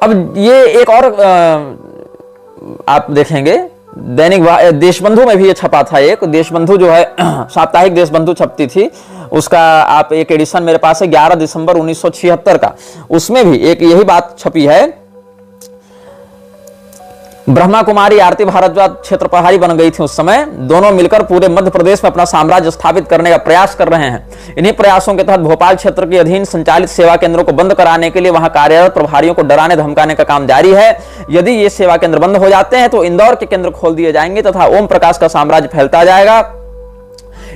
अब ये एक और आप देखेंगे, दैनिक देशबंधु में भी ये छपा था। एक देशबंधु जो है साप्ताहिक देशबंधु छपती थी, उसका आप एक एडिशन मेरे पास है 11 दिसंबर 1976 का, उसमें भी एक यही बात छपी है। ब्रह्मा कुमारी आरती भारद्वाज क्षेत्र प्रभारी बन गई थी उस समय। दोनों मिलकर पूरे मध्य प्रदेश में अपना साम्राज्य स्थापित करने का प्रयास कर रहे हैं। इन्हीं प्रयासों के तहत भोपाल क्षेत्र के अधीन संचालित सेवा केंद्रों को बंद कराने के लिए वहां कार्यरत प्रभारियों को डराने धमकाने का काम जारी है। यदि ये सेवा केंद्र बंद हो जाते हैं तो इंदौर के केंद्र खोल दिए जाएंगे तथा ओम प्रकाश का साम्राज्य फैलता जाएगा।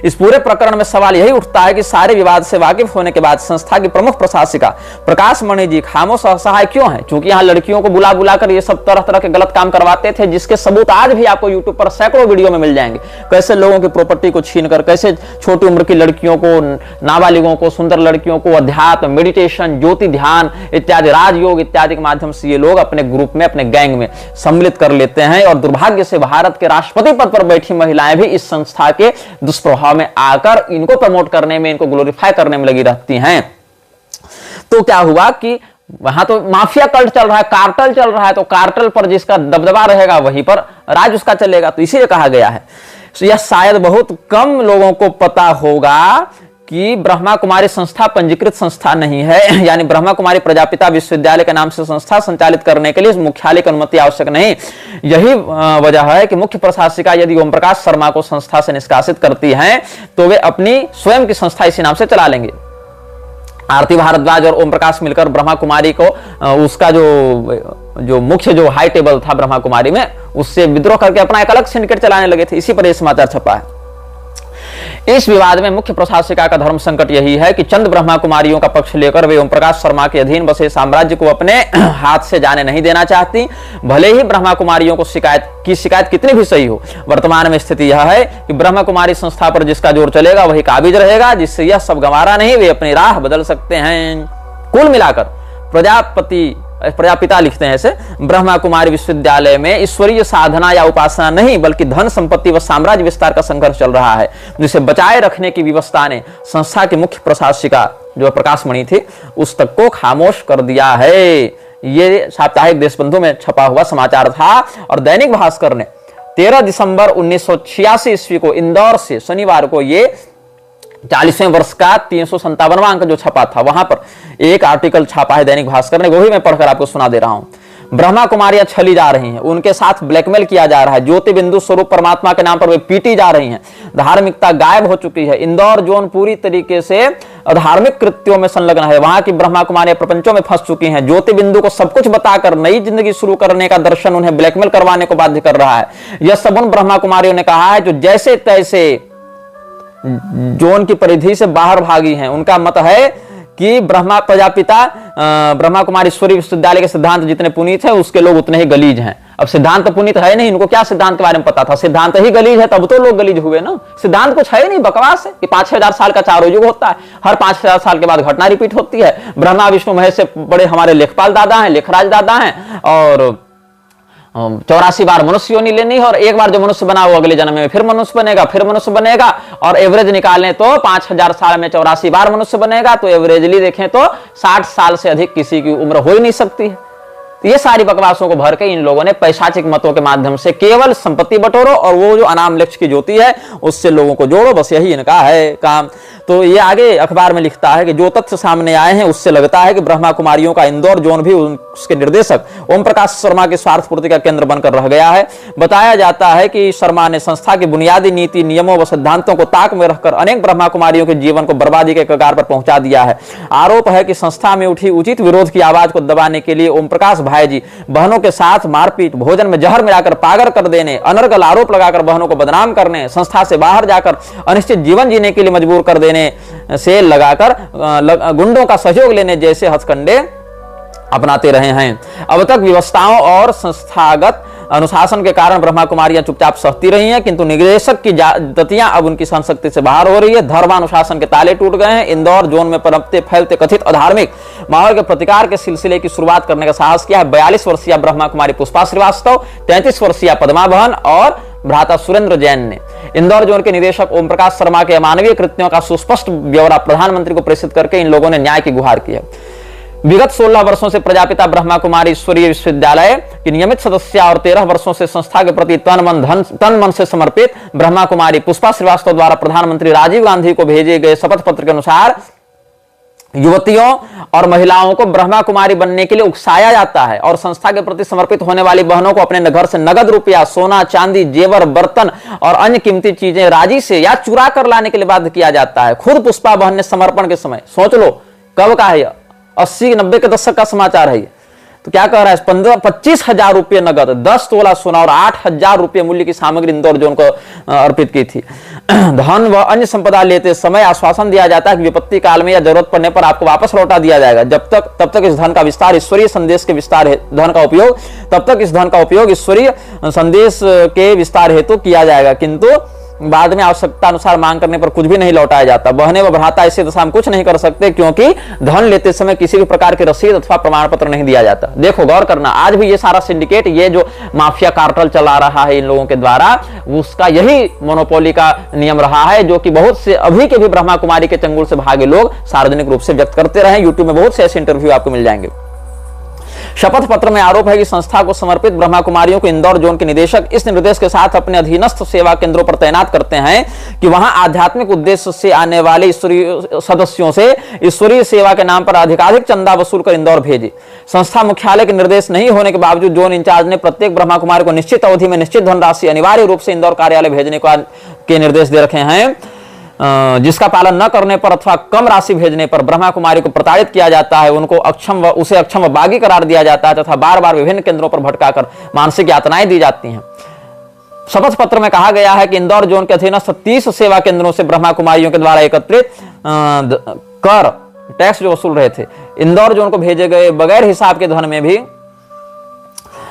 इस पूरे प्रकरण में सवाल यही उठता है कि सारे विवाद से वाकिफ होने के बाद संस्था की प्रमुख प्रशासिका प्रकाश मणि जी खामोश असहाय क्यों है? क्योंकि यहाँ लड़कियों को बुला बुलाकर ये सब तरह तरह के गलत काम करवाते थे, जिसके सबूत आज भी आपको यूट्यूब पर सैकड़ों वीडियो में मिल जाएंगे। कैसे लोगों की प्रॉपर्टी को छीनकर, कैसे छोटी उम्र की लड़कियों को, नाबालिगों को, सुंदर लड़कियों को अध्यात्म, मेडिटेशन, ज्योति ध्यान इत्यादि, राजयोग इत्यादि के माध्यम से ये लोग अपने ग्रुप में, अपने गैंग में सम्मिलित कर लेते हैं। और दुर्भाग्य से भारत के राष्ट्रपति पद पर बैठी महिलाएं भी इस संस्था के दुष्प्रभाव में आकर इनको प्रमोट करने में, इनको ग्लोरीफाई करने में लगी रहती हैं। तो क्या हुआ कि वहां तो माफिया कल्ट चल रहा है, कार्टल चल रहा है, तो कार्टल पर जिसका दबदबा रहेगा वहीं पर राज उसका चलेगा। तो इसीलिए कहा गया है। यह शायद बहुत कम लोगों को पता होगा कि ब्रह्मा कुमारी संस्था पंजीकृत संस्था नहीं है, यानी ब्रह्मा कुमारी प्रजापिता विश्वविद्यालय के नाम से संस्था संचालित करने के लिए मुख्यालय की अनुमति आवश्यक नहीं। यही वजह है कि मुख्य प्रशासिका यदि ओम प्रकाश शर्मा को संस्था से निष्कासित करती हैं तो वे अपनी स्वयं की संस्था इसी नाम से चला लेंगे। आरती भारद्वाज और ओम प्रकाश मिलकर ब्रह्मा कुमारी को उसका जो मुख्य जो हाई टेबल था ब्रह्मा कुमारी में, उससे विद्रोह करके अपना एक अलग सिंडिकेट चलाने लगे थे। इसी पर यह समाचार छपा है। इस विवाद में मुख्य प्रशासिका का धर्म संकट यही है कि चंद ब्रह्मा कुमारियों का पक्ष लेकर वे ओम प्रकाश शर्मा के अधीन बसे साम्राज्य को अपने हाथ से जाने नहीं देना चाहती, भले ही ब्रह्मा कुमारियों को शिकायत कितनी भी सही हो। वर्तमान में स्थिति यह है कि ब्रह्मा कुमारी संस्था पर जिसका जोर चलेगा वही काबिज रहेगा, जिससे यह सब गंवारा नहीं, वे अपनी राह बदल सकते हैं। कुल मिलाकर प्रजापिता लिखते हैं ऐसे, ब्रह्मा कुमारी विश्वविद्यालय में ईश्वरीय साधना या उपासना नहीं बल्कि धन संपत्ति व साम्राज्य विस्तार का संघर्ष चल रहा है, जिसे बचाए रखने की व्यवस्था ने संस्था की मुख्य प्रशासिका जो प्रकाश मणि थी उस तक को खामोश कर दिया है। ये साप्ताहिक देशबंधु में छपा हुआ समाचार था। और दैनिक भास्कर ने 13 दिसंबर 1986 ईस्वी को इंदौर से शनिवार को ये 40वें वर्ष का 357वां अंक जो छपा था, वहां पर एक आर्टिकल छापा है दैनिक भास्कर ने, वही मैं पढ़कर आपको सुना दे रहा हूं। ब्रह्मा कुमारियां छली जा रही हैं, उनके साथ ब्लैकमेल किया जा रहा है, ज्योति बिंदु स्वरूप परमात्मा के नाम पर वे पीटी जा रही हैं, धार्मिकता गायब हो चुकी है। इंदौर जोन पूरी तरीके से अधार्मिक कृत्यों में संलग्न है। वहां की ब्रह्मा कुमारियां प्रपंचों में फंस चुकी हैं। ज्योति बिंदु को सब कुछ बताकर नई जिंदगी शुरू करने का दर्शन उन्हें ब्लैकमेल करवाने को बाध्य कर रहा है। यह सब उन ब्रह्मा कुमारियों ने कहा है जो जैसे तैसे जोन की परिधि से बाहर भागी हैं। उनका मत है कि ब्रह्मा प्रजापिता ब्रह्मा कुमारी ईश्वरीय विश्वविद्यालय के सिद्धांत जितने पुनीत है उसके लोग उतने ही गलीज हैं। अब सिद्धांत तो पुनीत है नहीं, इनको क्या सिद्धांत के बारे में पता था? सिद्धांत ही गलीज है तब तो लोग गलीज हुए ना। सिद्धांत कुछ है नहीं, बकवास है कि 5,000 साल का चारों युग होता है, हर 5,000 साल के बाद घटना रिपीट होती है। ब्रह्मा विष्णु महेश से बड़े हमारे लेखपाल दादा हैं, लेखराज दादा हैं, और 84 बार मनुष्य योनि लेनी है, और एक बार जो मनुष्य बना वो अगले जन्म में फिर मनुष्य बनेगा, फिर मनुष्य बनेगा, और एवरेज निकालें तो 5,000 साल में 84 बार मनुष्य बनेगा। तो एवरेजली देखें तो 60 साल से अधिक किसी की उम्र हो ही नहीं सकती है। तो ये सारी बकवासों को भर के इन लोगों ने पैशाचिक मतों के माध्यम से केवल संपत्ति बटोरो और वो जो अनाम लक्ष्य की ज्योति है उससे लोगों को जोड़ो, बस यही इनका है काम। तो ये आगे अखबार में लिखता है कि जो तथ्य सामने आए हैं उससे लगता है कि ब्रह्मा कुमारियों का इंदौर जोन भी उसके निर्देशक ओम प्रकाश शर्मा के स्वार्थ पूर्ति का केंद्र बनकर रह गया है। बताया जाता है कि शर्मा ने संस्था की बुनियादी नीति, नियमों व सिद्धांतों को ताक में रखकर अनेक ब्रह्मा कुमारियों के जीवन को बर्बादी के कगार पर पहुंचा दिया है। आरोप है कि संस्था में उठी उचित विरोध की आवाज को दबाने के लिए ओम प्रकाश भाई जी बहनों के साथ मारपीट, भोजन में जहर मिलाकर पागल कर देने, अनर्गल आरोप लगाकर बहनों को बदनाम करने, संस्था से बाहर जाकर अनिश्चित जीवन जीने के लिए मजबूर कर देने, से लगाकर गुंडों का सहयोग लेने जैसे हथकंडे अपनाते रहे हैं। अब तक व्यवस्थाओं और संस्थागत अनुशासन के कारण ब्रह्मा कुमारियां चुपचाप सहती रही हैं, किंतु निदेशक की दतियां अब उनकी सहनशक्ति से बाहर हो रही है। धर्मानुशासन के ताले टूट गए हैं। इंदौर जोन में पनपते फैलते कथित अधार्मिक माहौल के प्रतिकार के सिलसिले की शुरुआत करने का साहस किया है 42 वर्षीय ब्रह्मा कुमारी पुष्पा श्रीवास्तव, 33 वर्षीय पद्मा बहन और भ्राता सुरेंद्र जैन ने। इंदौर जोन के निदेशक ओम प्रकाश शर्मा के अमानवीय कृत्यों का सुस्पष्ट ब्यौरा प्रधानमंत्री को प्रेषित करके इन लोगों ने न्याय की गुहार की है। विगत 16 वर्षों से प्रजापिता ब्रह्मा कुमारी ईश्वरीय विश्वविद्यालय की नियमित सदस्य और 13 वर्षों से संस्था के प्रति तन मन से समर्पित ब्रह्मा कुमारी पुष्पा श्रीवास्तव द्वारा प्रधानमंत्री राजीव गांधी को भेजे गए शपथ पत्र के अनुसार युवतियों और महिलाओं को ब्रह्मा कुमारी बनने के लिए उकसाया जाता है और संस्था के प्रति समर्पित होने वाली बहनों को अपने घर से नगद रुपया, सोना, चांदी, जेवर, बर्तन और अन्य कीमती चीजें राजी से या चुरा कर लाने के लिए बाध्य किया जाता है। खुद पुष्पा बहन ने समर्पण के समय, सोच लो कब का है, 80-90 के दशक का समाचार है। तो क्या कह रहा है, 15-25 रुपये नगद, 10 तोला सोना और 8,000 रुपये मूल्य की सामग्री इंदौर जोन को अर्पित की थी। धन व अन्य संपदा लेते समय आश्वासन दिया जाता है कि विपत्ति काल में या जरूरत पड़ने पर आपको वापस लौटा दिया जाएगा। तब तक इस धन का विस्तार ईश्वरीय संदेश के विस्तार धन का उपयोग तब तक इस धन का उपयोग ईश्वरीय संदेश के विस्तार हेतु किया जाएगा, किंतु बाद में आवश्यकता अनुसार मांग करने पर कुछ भी नहीं लौटाया जाता। बहने व भ्राता ऐसी दशा में कुछ नहीं कर सकते, क्योंकि धन लेते समय किसी भी प्रकार की रसीद अथवा प्रमाण पत्र नहीं दिया जाता। देखो गौर करना, आज भी ये सारा सिंडिकेट, ये जो माफिया कार्टेल चला रहा है इन लोगों के द्वारा, उसका यही मोनोपोली का नियम रहा है, जो कि बहुत से अभी के भी ब्रह्मा कुमारी के चंगुल से भागे लोग सार्वजनिक रूप से व्यक्त करते रहे। यूट्यूब में बहुत से ऐसे इंटरव्यू आपको मिल जाएंगे। शपथ पत्र में आरोप है कि संस्था को समर्पित ब्रह्मा कुमारियों को इंदौर जोन के निदेशक इस निर्देश के साथ अपने अधीनस्थ सेवा केंद्रों पर तैनात करते हैं कि वहां आध्यात्मिक उद्देश्य से आने वाले ईश्वरीय सदस्यों से ईश्वरीय सेवा के नाम पर अधिकाधिक चंदा वसूल कर इंदौर भेजे। संस्था मुख्यालय के निर्देश नहीं होने के बावजूद जोन इंचार्ज ने प्रत्येक ब्रह्मा कुमारी को निश्चित अवधि में निश्चित धनराशि अनिवार्य रूप से इंदौर कार्यालय भेजने के निर्देश दे रखे हैं, जिसका पालन न करने पर अथवा कम राशि भेजने पर ब्रह्मा कुमारी को प्रताड़ित किया जाता है, उनको उसे अक्षम व बागी करार दिया जाता है तथा बार बार विभिन्न केंद्रों पर भटकाकर मानसिक यातनाएं दी जाती हैं। शपथ पत्र में कहा गया है कि इंदौर जोन के अधीनस्थ 30 सेवा केंद्रों से ब्रह्मा कुमारियों के द्वारा एकत्रित कर टैक्स जो वसूल रहे थे, इंदौर जोन को भेजे गए बगैर हिसाब के धन में भी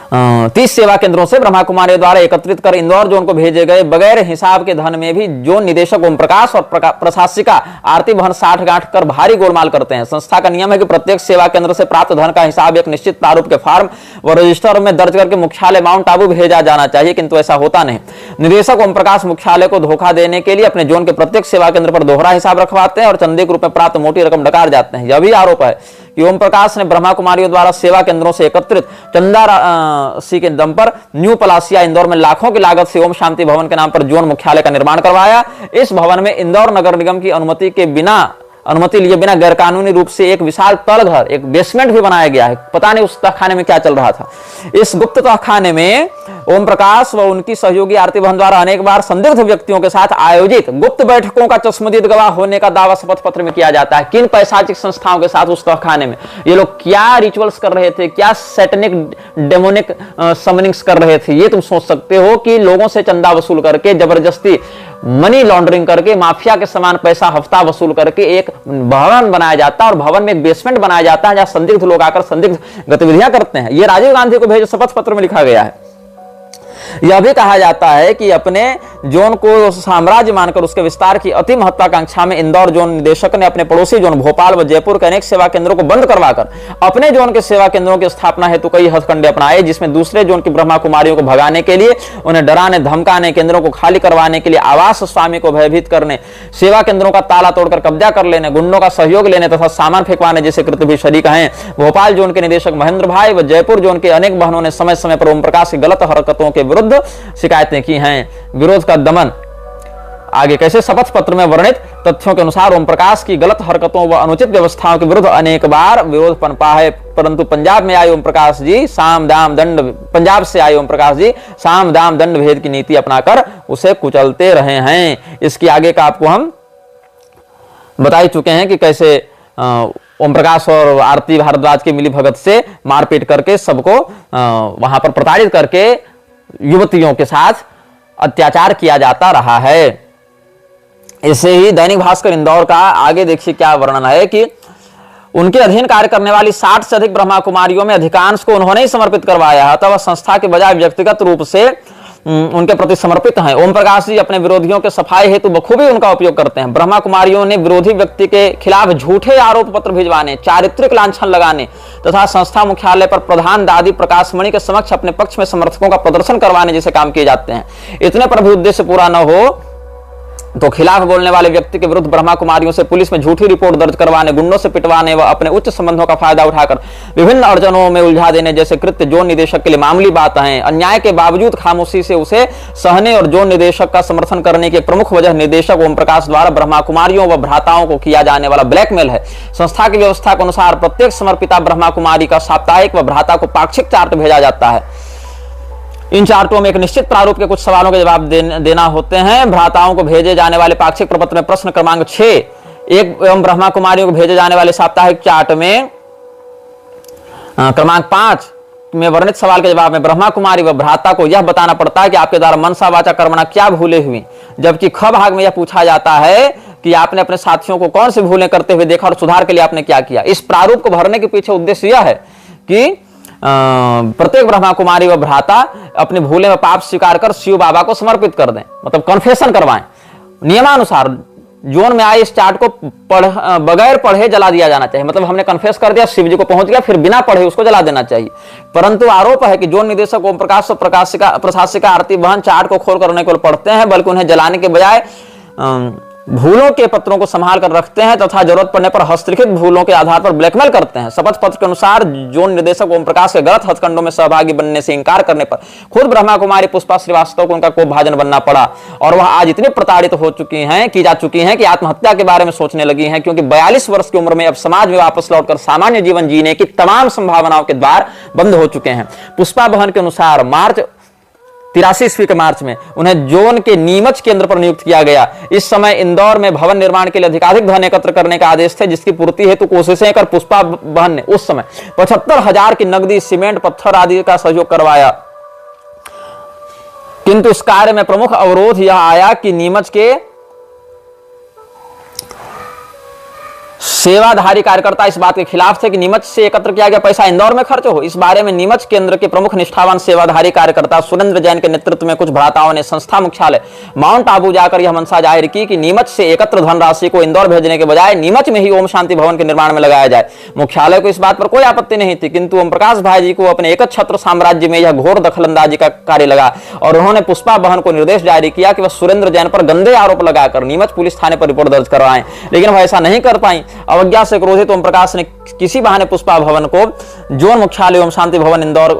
30 सेवा केंद्रों से ब्रह्मा कुमारी द्वारा एकत्रित कर इंदौर जोन को भेजे गए बगैर हिसाब के धन में भी जोन निदेशक ओम प्रकाश और प्रशासिका आरती बहन 60 गांठ कर भारी गोलमाल करते हैं। संस्था का नियम है कि प्रत्येक सेवा केंद्र से प्राप्त धन का हिसाब एक निश्चित प्रारूप के फॉर्म व रजिस्टर में दर्ज करके मुख्यालय माउंट आबू भेजा जाना चाहिए, किंतु ऐसा होता नहीं। निदेशक ओम प्रकाश मुख्यालय को धोखा देने के लिए अपने जोन के प्रत्येक सेवा केंद्र पर दोहरा हिसाब रखवाते हैं और चंदे के रूप में प्राप्त मोटी रकम डकार जाते हैं। यह भी आरोप है कि ओम प्रकाश ने ब्रह्मा कुमारियों द्वारा सेवा केंद्रों से एकत्रित चंदा राशि के दम पर न्यू पलासिया इंदौर में लाखों की लागत से ओम शांति भवन के नाम पर जोन मुख्यालय का निर्माण करवाया। इस भवन में इंदौर नगर निगम की अनुमति लिए बिना गैरकानूनी रूप से एक विशाल तलघर, एक बेसमेंट भी बनाया गया है। पता नहीं उस तहखाने में क्या चल रहा था। इस गुप्त तहखाने में ओम प्रकाश व उनकी सहयोगी आरती बहन द्वारा अनेक बार संदिग्ध व्यक्तियों के साथ आयोजित गुप्त बैठकों का चश्मदीद गवाह होने का दावा शपथ पत्र में किया जाता है। किन पैशाचिक संस्थाओं के साथ उस तहखाने में ये लोग क्या रिचुअल्स कर रहे थे, क्या सैटनिक डेमोनिक समनिंग्स कर रहे थे, ये तुम सोच सकते हो कि लोगों से चंदा वसूल करके, जबरदस्ती मनी लॉन्ड्रिंग करके, माफिया के समान पैसा हफ्ता वसूल करके एक भवन बनाया जाता है और भवन में एक बेसमेंट बनाया जाता है जहां संदिग्ध लोग आकर संदिग्ध गतिविधियां करते हैं। यह राजीव गांधी को भेजे शपथ पत्र में लिखा गया है। यह भी कहा जाता है कि अपने जोन को साम्राज्य मानकर उसके विस्तार की अति महत्वाकांक्षा में इंदौर जोन निदेशक ने अपने पड़ोसी जोन भोपाल व जयपुर के अनेक सेवा केंद्रों को बंद करवाकर अपने जोन के सेवा केंद्रों की स्थापना हेतु कई हथकंडे अपनाए, जिसमें दूसरे जोन की ब्रह्मा कुमारियों को भगाने के लिए, उन्हें डराने धमकाने, केंद्रों को खाली करवाने के लिए, आवास स्वामी को भयभीत करने, सेवा केंद्रों का ताला तोड़कर कब्जा कर लेने, गुंडों का सहयोग लेने तथा सामान फेंकवाने जैसे कृत्य भी शरीक हैं। भोपाल जोन के निदेशक महेंद्र भाई व जयपुर जोन के अनेक बहनों ने समय समय पर ओम प्रकाश की गलत हरकतों के विरुद्ध शिकायतें की हैं। विरोध का दमन आगे कैसे, शपथ पत्र में वर्णित तथ्यों के अनुसार ओम प्रकाश की गलत हरकतों व अनुचित व्यवस्थाओं के विरुद्ध अनेक बार विरोध पनपा है, परंतु पंजाब से आए ओम प्रकाश जी साम दाम दंड भेद की नीति अपनाकर उसे कुचलते रहे हैं। इसकी आगे का आपको हम बता ही चुके हैं कि कैसे ओम प्रकाश और आरती भारद्वाज की मिली भगत से मारपीट करके सबको वहां पर प्रताड़ित करके युवतियों के साथ अत्याचार किया जाता रहा है। ऐसे ही दैनिक भास्कर इंदौर का आगे देखिए क्या वर्णन है कि उनके अधीन कार्य करने वाली 60 से अधिक ब्रह्मा कुमारियों में अधिकांश को उन्होंने ही समर्पित करवाया है, अतः संस्था के बजाय व्यक्तिगत रूप से उनके प्रति समर्पित हैं। ओम प्रकाश जी अपने विरोधियों के सफाई हेतु बखूबी उनका उपयोग करते हैं। ब्रह्मा कुमारियों ने विरोधी व्यक्ति के खिलाफ झूठे आरोप पत्र भिजवाने, चारित्रिक लांछन लगाने तथा संस्था मुख्यालय पर प्रधान दादी प्रकाशमणि के समक्ष अपने पक्ष में समर्थकों का प्रदर्शन करवाने जैसे काम किए जाते हैं। इतने पर भी उद्देश्य पूरा न हो तो खिलाफ बोलने वाले व्यक्ति के विरुद्ध ब्रह्मा कुमारियों से पुलिस में झूठी रिपोर्ट दर्ज करवाने, गुंडों से पिटवाने व अपने उच्च संबंधों का फायदा उठाकर विभिन्न अड़चनों में उलझा देने जैसे कृत्य जोन निदेशक के लिए मामूली बात है। अन्याय के बावजूद खामोशी से उसे सहने और जोन निदेशक का समर्थन करने की एक प्रमुख वजह निदेशक ओम प्रकाश द्वारा ब्रह्मा कुमारियों व भ्राताओं को किया जाने वाला ब्लैकमेल है। संस्था की व्यवस्था के अनुसार प्रत्येक समर्पिता ब्रह्मा कुमारी का साप्ताहिक व भ्राता को पाक्षिक चार्ट भेजा जाता है। इन चार्टों में एक निश्चित प्रारूप के कुछ सवालों के जवाब देना होते हैं। भ्राताओं को भेजे जाने वाले पाक्षिक प्रपत्र में प्रश्न क्रमांक 6 एवं ब्रह्मा कुमारियों को भेजे जाने वाले साप्ताहिक चार्ट में क्रमांक 5 में वर्णित सवाल के जवाब में ब्रह्मा कुमारी व भ्राता को यह बताना पड़ता है कि आपके द्वारा मनसा वाचा कर्मणा क्या भूले हुई, जबकि ख भाग में यह पूछा जाता है कि आपने अपने साथियों को कौन सी भूलें करते हुए देखा और सुधार के लिए आपने क्या किया। इस प्रारूप को भरने के पीछे उद्देश्य यह है कि प्रत्येक ब्रह्मा कुमारी व भ्राता अपनी भूले में पाप स्वीकार कर शिव बाबा को समर्पित कर दें, मतलब कन्फेशन करवाएं। नियमानुसार जोन में आए इस चार्ट को बगैर पढ़े जला दिया जाना चाहिए, मतलब हमने कन्फेस कर दिया, शिव जी को पहुंच गया, फिर बिना पढ़े उसको जला देना चाहिए। परंतु आरोप है कि जोन निदेशक ओम प्रकाश प्रशासिका आरती बहन चार्ट को खोल करने को पढ़ते हैं, बल्कि उन्हें जलाने के बजाय भूलों के पत्रों को संभाल कर रखते हैं तथा जरूरत पड़ने पर हस्तलिखित भूलों के आधार पर ब्लैकमेल करते हैं। शपथ पत्र के अनुसार जोन निदेशक ओम प्रकाश के गलत हथकंडों में सहभागी बनने से इंकार करने पर खुद ब्रह्मा कुमारी पुष्पा श्रीवास्तव को उनका कोप भाजन बनना पड़ा और वह आज इतनी प्रताड़ित हो चुकी हैं कि आत्महत्या के बारे में सोचने लगी हैं, क्योंकि 42 वर्ष की उम्र में अब समाज में वापस लौटकर सामान्य जीवन जीने की तमाम संभावनाओं के द्वार बंद हो चुके हैं। पुष्पा बहन के अनुसार मार्च 83 ईस्वी के मार्च में उन्हें जोन के नीमच केंद्र पर नियुक्त किया गया। इस समय इंदौर में भवन निर्माण के लिए अधिकाधिक धन एकत्र करने का आदेश थे, जिसकी पूर्ति हेतु कोशिशें कर पुष्पा बहन ने उस समय 75,000 की नकदी, सीमेंट, पत्थर आदि का सहयोग करवाया। किंतु इस कार्य में प्रमुख अवरोध यह आया कि नीमच के सेवाधारी कार्यकर्ता इस बात के खिलाफ थे कि नीमच से एकत्र किया गया पैसा इंदौर में खर्च हो। इस बारे में नीमच केंद्र के प्रमुख निष्ठावान सेवाधारी कार्यकर्ता सुरेंद्र जैन के नेतृत्व में कुछ भ्राताओं ने संस्था मुख्यालय माउंट आबू जाकर यह मंशा जाहिर की कि नीमच से एकत्र धनराशि को इंदौर भेजने के बजाय नीमच में ही ओम शांति भवन के निर्माण में लगाया जाए। मुख्यालय को इस बात पर कोई आपत्ति नहीं थी, किंतु ओम प्रकाश भाई जी को अपने एक छत्र साम्राज्य में यह घोर दखलंदाजी का कार्य लगा और उन्होंने पुष्पा बहन को निर्देश जारी किया कि वह सुरेंद्र जैन पर गंदे आरोप लगाकर नीमच पुलिस थाने पर रिपोर्ट दर्ज करवाएं, लेकिन वह ऐसा नहीं कर पाई। अवज्ञा से क्रोधित ओम प्रकाश ने किसी बहाने पुष्पा भवन को जोन मुख्यालय ओम शांति भवन इंदौर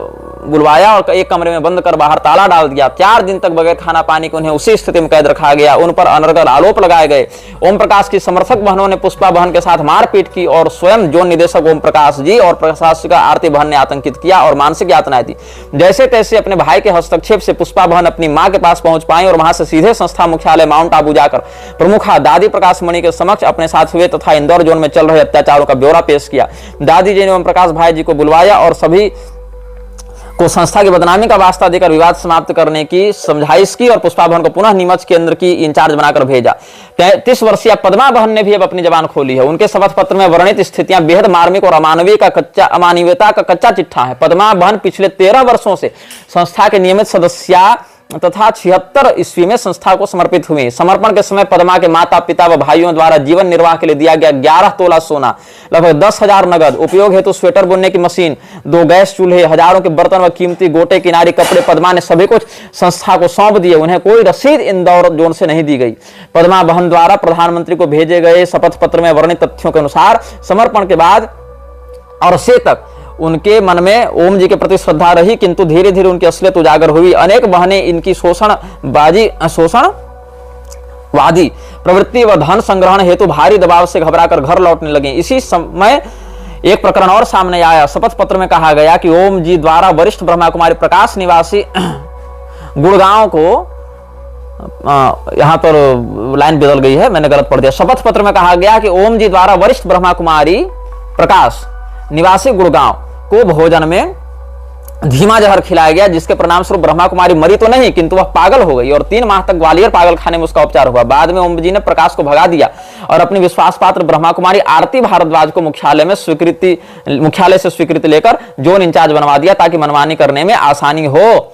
बुलवाया और एक कमरे में बंद कर बाहर ताला डाल दिया। 4 दिन तक बगैर खाना पानी के उन्हें उसी स्थिति में कैद रखा गया। उन पर अनर्गल आरोप लगाए गए। ओम प्रकाश की समर्थक बहनों ने पुष्पा बहन के साथ मारपीट की और स्वयं जोन निदेशक ओम प्रकाश जी और प्रशासिका आरती बहन ने आतंकित किया और मानसिक यातनाएं दी। जैसे तैसे अपने भाई के हस्तक्षेप से पुष्पा बहन अपनी मां के पास पहुंच पाई और वहां से सीधे संस्था मुख्यालय माउंट आबू जाकर प्रमुखा दादी प्रकाश मणि के समक्ष अपने साथ हुए तथा इंदौर जोन में चल रहे अत्याचारों का ब्यौरा पेश किया। दादी जी ने ओम प्रकाश भाई जी को बुलवाया और सभी को संस्था की बदनामी का वास्ता देकर विवाद समाप्त करने की समझाइश की और पुष्पा बहन को पुनः नीमच केंद्र की इंचार्ज बनाकर भेजा। 33 वर्षीय पद्मा बहन ने भी अब अपनी जबान खोली है। उनके शपथ पत्र में वर्णित स्थितियां बेहद मार्मिक और अमानवीयता का कच्चा चिट्ठा है। पद्मा बहन पिछले 13 वर्षों से संस्था के नियमित सदस्य तथा 76 ईस्वी में संस्था को समर्पित हुई। समर्पण के समय पद्मा के माता पिता व भाइयों द्वारा जीवन निर्वाह के लिए दिया गया 11 तोला सोना, लगभग 10,000 नगद, उपयोग हेतु स्वेटर बुनने की मशीन, 2 गैस चूल्हे, हजारों के बर्तन व कीमती गोटे किनारी कपड़े पद्मा ने सभी कुछ संस्था को सौंप दिए। उन्हें कोई रसीद इंदौर जोन से नहीं दी गई। पद्मा बहन द्वारा प्रधानमंत्री को भेजे गए शपथ पत्र में वर्णित तथ्यों के अनुसार समर्पण के बाद और से तक उनके मन में ओम जी के प्रति श्रद्धा रही, किंतु धीरे धीरे उनकी असलियत उजागर हुई। अनेक बहनें इनकी शोषणवादी प्रवृत्ति व धन संग्रहण हेतु भारी दबाव से घबराकर घर लौटने लगी। इसी समय एक प्रकरण और सामने आया। शपथ पत्र में कहा गया कि ओम जी द्वारा वरिष्ठ ब्रह्मा कुमारी प्रकाश निवासी गुड़गांव को, यहां पर लाइन बदल गई है, मैंने गलत पढ़ दिया। शपथ पत्र में कहा गया कि ओम जी द्वारा वरिष्ठ ब्रह्मा कुमारी प्रकाश निवासी गुड़गांव को भोजन में धीमा जहर खिलाया गया, जिसके परिणाम स्वरूप ब्रह्मा कुमारी मरी तो नहीं, किंतु वह पागल हो गई और 3 माह तक ग्वालियर पागल खाने में उसका उपचार हुआ। बाद में ओम जी ने प्रकाश को भगा दिया और अपनी विश्वास पात्र ब्रह्मा कुमारी आरती भारद्वाज को मुख्यालय से स्वीकृति लेकर जोन इंचार्ज बनवा दिया, ताकि मनमानी करने में आसानी हो।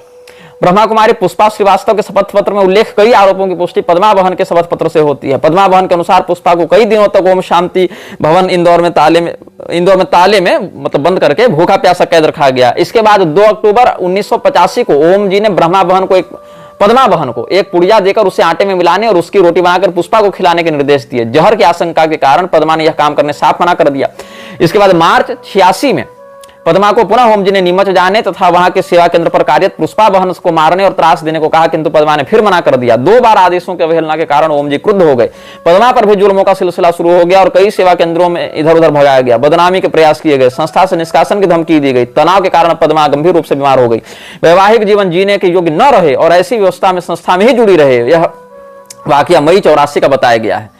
ब्रह्मा कुमारी पुष्पा श्रीवास्तव के शपथ पत्र में उल्लेख कई आरोपों की पुष्टि पद्मा बहन के शपथ पत्र से होती है। पद्मा बहन के अनुसार पुष्पा को कई दिनों तक ओम शांति भवन इंदौर में ताले में मतलब बंद करके भूखा प्यासा कैद रखा गया। इसके बाद 2 अक्टूबर 1985 को ओम जी ने ब्रह्मा बहन को एक पद्मा बहन को एक पुड़िया देकर उसे आटे में मिलाने और उसकी रोटी बनाकर पुष्पा को खिलाने के निर्देश दिए। जहर की आशंका के कारण पद्मा ने यह काम करने साफ मना कर दिया। इसके बाद मार्च 86 में पद्मा को पुनः ओम जी ने नीमच जाने तथा वहां के सेवा केंद्र पर कार्यरत पुष्पा बहन को मारने और त्रास देने को कहा, किंतु पद्मा ने फिर मना कर दिया। 2 बार आदेशों की अवहेलना के कारण ओम जी क्रुद्ध हो गए। पद्मा पर भी जुल्मों का सिलसिला शुरू हो गया और कई सेवा केंद्रों में इधर उधर भगाया गया, बदनामी के प्रयास किए गए, संस्था से निष्कासन की धमकी दी गई। तनाव के कारण पद्मा गंभीर रूप से बीमार हो गई, वैवाहिक जीवन जीने के योग्य न रहे और ऐसी व्यवस्था में संस्था में ही जुड़ी रहे। यह वाकया मई 84 का बताया गया है।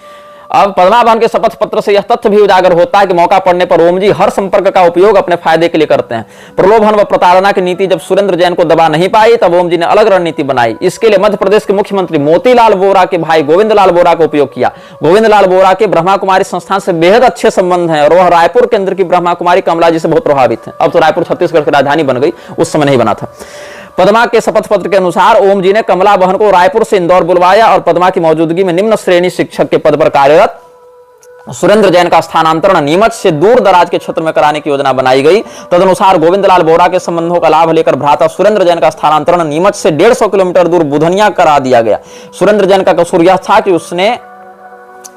अब पद्मा बहन के शपथ पत्र से यह तथ्य भी उजागर होता है कि मौका पड़ने पर ओम जी हर संपर्क का उपयोग अपने फायदे के लिए करते हैं। प्रलोभन व प्रताड़ना की नीति जब सुरेंद्र जैन को दबा नहीं पाई, तब ओम जी ने अलग रणनीति बनाई। इसके लिए मध्य प्रदेश के मुख्यमंत्री मोतीलाल वोरा के भाई गोविंद लाल वोरा का उपयोग किया। गोविंद लाल वोरा के ब्रह्मा कुमारी संस्थान से बेहद अच्छे संबंध हैं और वह रायपुर केंद्र की ब्रह्मा कुमारी कमला जी से बहुत प्रभावित है। अब तो रायपुर छत्तीसगढ़ की राजधानी बन गई, उस समय नहीं बना था। पद्मा के शपथ पत्र के अनुसार ओम जी ने कमला बहन को रायपुर से इंदौर बुलवाया और पद्मा की मौजूदगी में निम्न श्रेणी शिक्षक के पद पर कार्यरत सुरेंद्र जैन का स्थानांतरण नीमच से दूर दराज के क्षेत्र में कराने की योजना बनाई गई। तदनुसार गोविंदलाल बोरा के संबंधों का लाभ लेकर भ्राता सुरेंद्र जैन का स्थानांतरण नीमच से 150 किलोमीटर दूर बुधनिया करा दिया गया। सुरेंद्र जैन का कसूर यह था कि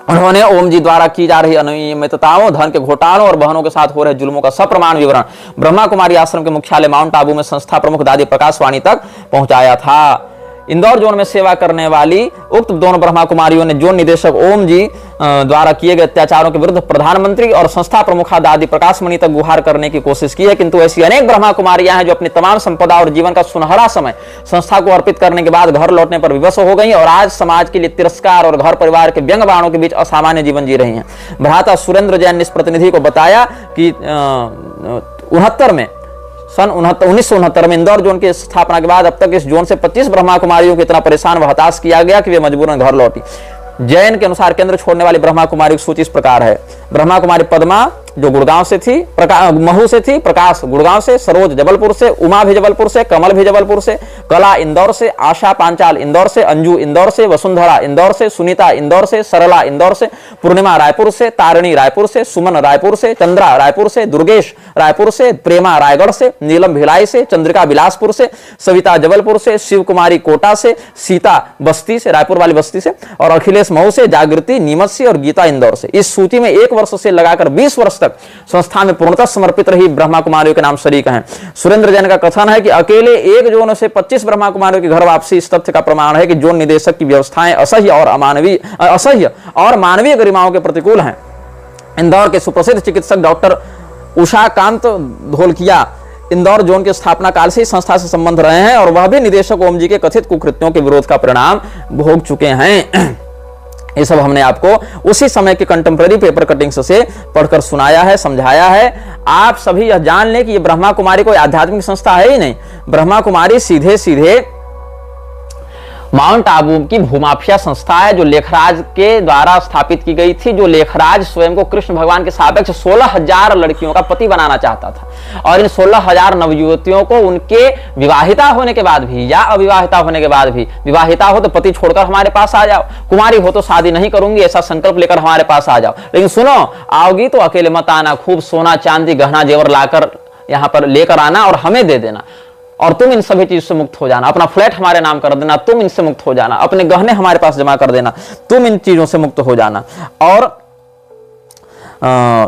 उन्होंने ओम जी द्वारा की जा रही अनियमितताओं, धन के घोटालों और बहनों के साथ हो रहे जुल्मों का सप्रमाण विवरण ब्रह्मा कुमारी आश्रम के मुख्यालय माउंट आबू में संस्था प्रमुख दादी प्रकाश वाणी तक पहुंचाया था। इंदौर जोन में सेवा करने वाली उक्त दोनों ब्रह्मा कुमारियों ने जोन निदेशक ओम जी द्वारा किए गए अत्याचारों के विरुद्ध प्रधानमंत्री और संस्था प्रमुखा दादी प्रकाश मणि तक गुहार करने की कोशिश की है, किंतु ऐसी अनेक ब्रह्मा कुमारियां हैं जो अपनी तमाम संपदा और जीवन का सुनहरा समय संस्था को अर्पित करने के बाद घर लौटने पर विवश हो गई और आज समाज के लिए तिरस्कार और घर परिवार के व्यंग बाणों के बीच असामान्य जीवन जी रही हैं। भ्राता सुरेंद्र जैन ने इस प्रतिनिधि को बताया कि 1969 में इंदौर जोन की स्थापना के बाद अब तक इस जोन से 25 ब्रह्मा कुमारियों को इतना परेशान व हताश किया गया कि वे मजबूरन घर लौटी। जैन के अनुसार केंद्र छोड़ने वाली ब्रह्मा कुमारी की सूची इस प्रकार है। ब्रह्मा कुमारी पद्मा जो गुड़गांव से थी, महू से थी, प्रकाश गुड़गांव से, सरोज जबलपुर से, उमा भी जबलपुर से, कमल भी जबलपुर से, कला इंदौर से, आशा पांचाल इंदौर से, अंजू इंदौर से, वसुंधरा इंदौर से, सुनीता इंदौर से, सरला इंदौर से, पूर्णिमा रायपुर से, तारिणी रायपुर से, सुमन रायपुर से, चंद्रा रायपुर से, दुर्गेश रायपुर से, प्रेमा रायगढ़ से, नीलम भिलाई से, चंद्रिका बिलासपुर से, सविता जबलपुर से, शिव कुमारी कोटा से, सीता बस्ती से, रायपुर वाली बस्ती से, और अखिलेश महू से, जागृति नीमच से और गीता इंदौर से। इस सूची में 1 वर्ष से लगाकर 20 वर्ष संस्था में पूर्णतः समर्पित रही ब्रह्मा कुमारियों के नाम शरीक हैं। सुरेंद्र जैन का कथन है कि अकेले एक जोन से 25 ब्रह्मा कुमारियों की घर वापसी इस तथ्य का प्रमाण है कि जोन निदेशक की व्यवस्थाएं असह्य और मानवीय गरिमाओं के प्रतिकूल हैं। इंदौर के सुप्रसिद्ध चिकित्सक डॉक्टर उषा कांत धोलकिया इंदौर जोन के स्थापना काल से संस्था से संबंध रहे हैं और वह भी निदेशक ओम जी के कथित कुकृत्यों के विरोध का परिणाम भोग चुके हैं। ये सब हमने आपको उसी समय के कंटेम्प्रेरी पेपर कटिंग्स से पढ़कर सुनाया है, समझाया है। आप सभी यह जान लें कि ये ब्रह्मा कुमारी कोई आध्यात्मिक संस्था है ही नहीं। ब्रह्मा कुमारी सीधे सीधे माउंट आबू की भूमाफिया संस्था है जो लेखराज के द्वारा स्थापित की गई थी, जो लेखराज स्वयं को कृष्ण भगवान के सापेक्ष 16,000 लड़कियों का पति बनाना चाहता था और इन 16,000 नवयुवतियों को उनके विवाहिता होने के बाद भी या अविवाहिता होने के बाद भी, विवाहिता हो तो पति छोड़कर हमारे पास आ जाओ, कुमारी हो तो शादी नहीं करूंगी ऐसा संकल्प लेकर हमारे पास आ जाओ, लेकिन सुनो आओगी तो अकेले मत आना, खूब सोना चांदी गहना जेवर लाकर यहां पर लेकर आना और हमें दे देना और तुम इन सभी चीज से मुक्त हो जाना, अपना फ्लैट हमारे नाम कर देना, तुम इनसे मुक्त हो जाना, अपने गहने हमारे पास जमा कर देना, तुम इन चीजों से मुक्त हो जाना। और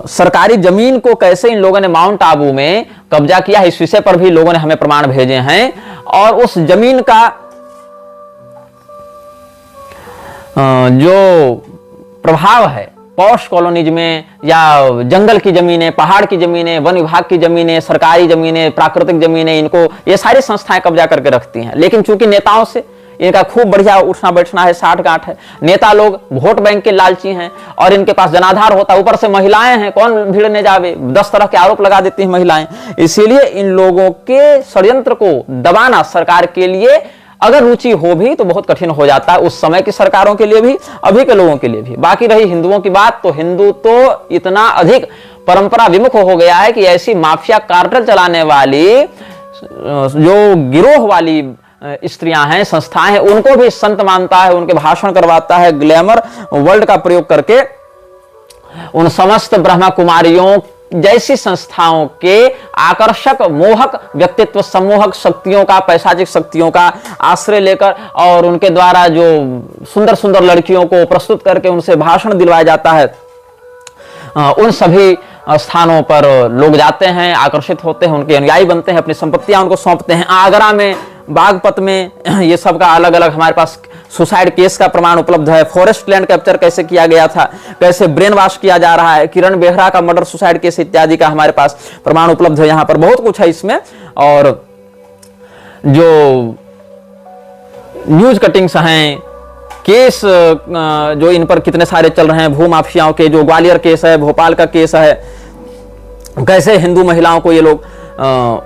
सरकारी जमीन को कैसे इन लोगों ने माउंट आबू में कब्जा किया है इस विषय पर भी लोगों ने हमें प्रमाण भेजे हैं और उस जमीन का जो प्रभाव है पॉश कॉलोनीज में या जंगल की जमीनें, पहाड़ की जमीनें, वन विभाग की जमीनें, सरकारी जमीनें, प्राकृतिक जमीनें, इनको ये सारी संस्थाएं कब्जा करके रखती हैं। लेकिन चूंकि नेताओं से इनका खूब बढ़िया उठना बैठना है, साठ गांठ है, नेता लोग वोट बैंक के लालची हैं और इनके पास जनाधार होता है, ऊपर से महिलाएं हैं, कौन भिड़ने जावे, 10 तरह के आरोप लगा देती हैं महिलाएं। इसीलिए इन लोगों के षड्यंत्र को दबाना सरकार के लिए अगर रुचि हो भी तो बहुत कठिन हो जाता है, उस समय की सरकारों के लिए भी, अभी के लोगों के लिए भी। बाकी रही हिंदुओं की बात, तो हिंदू तो इतना अधिक परंपरा विमुख हो गया है कि ऐसी माफिया कार्टेल चलाने वाली जो गिरोह वाली स्त्रियां हैं, संस्थाएं हैं, उनको भी संत मानता है, उनके भाषण करवाता है, ग्लैमर वर्ल्ड का प्रयोग करके उन समस्त ब्रह्मा कुमारियों जैसी संस्थाओं के आकर्षक मोहक व्यक्तित्व सम्मोहक शक्तियों का, पैशाचिक शक्तियों का आश्रय लेकर और उनके द्वारा जो सुंदर सुंदर लड़कियों को प्रस्तुत करके उनसे भाषण दिलवाया जाता है, उन सभी स्थानों पर लोग जाते हैं, आकर्षित होते हैं, उनके अनुयायी बनते हैं, अपनी संपत्तियां उनको सौंपते हैं। आगरा में, बागपत में ये सब का अलग अलग हमारे पास सुसाइड केस का प्रमाण उपलब्ध है। फॉरेस्ट लैंड कैप्चर कैसे किया गया था, कैसे ब्रेन वॉश किया जा रहा है, किरण बेहरा का मर्डर सुसाइड केस इत्यादि का हमारे पास प्रमाण उपलब्ध है। यहाँ पर बहुत कुछ है इसमें। और जो न्यूज कटिंग्स हैं, केस जो इन पर कितने सारे चल रहे हैं, भूमाफियाओं के, जो ग्वालियर केस है, भोपाल का केस है, कैसे हिंदू महिलाओं को ये लोग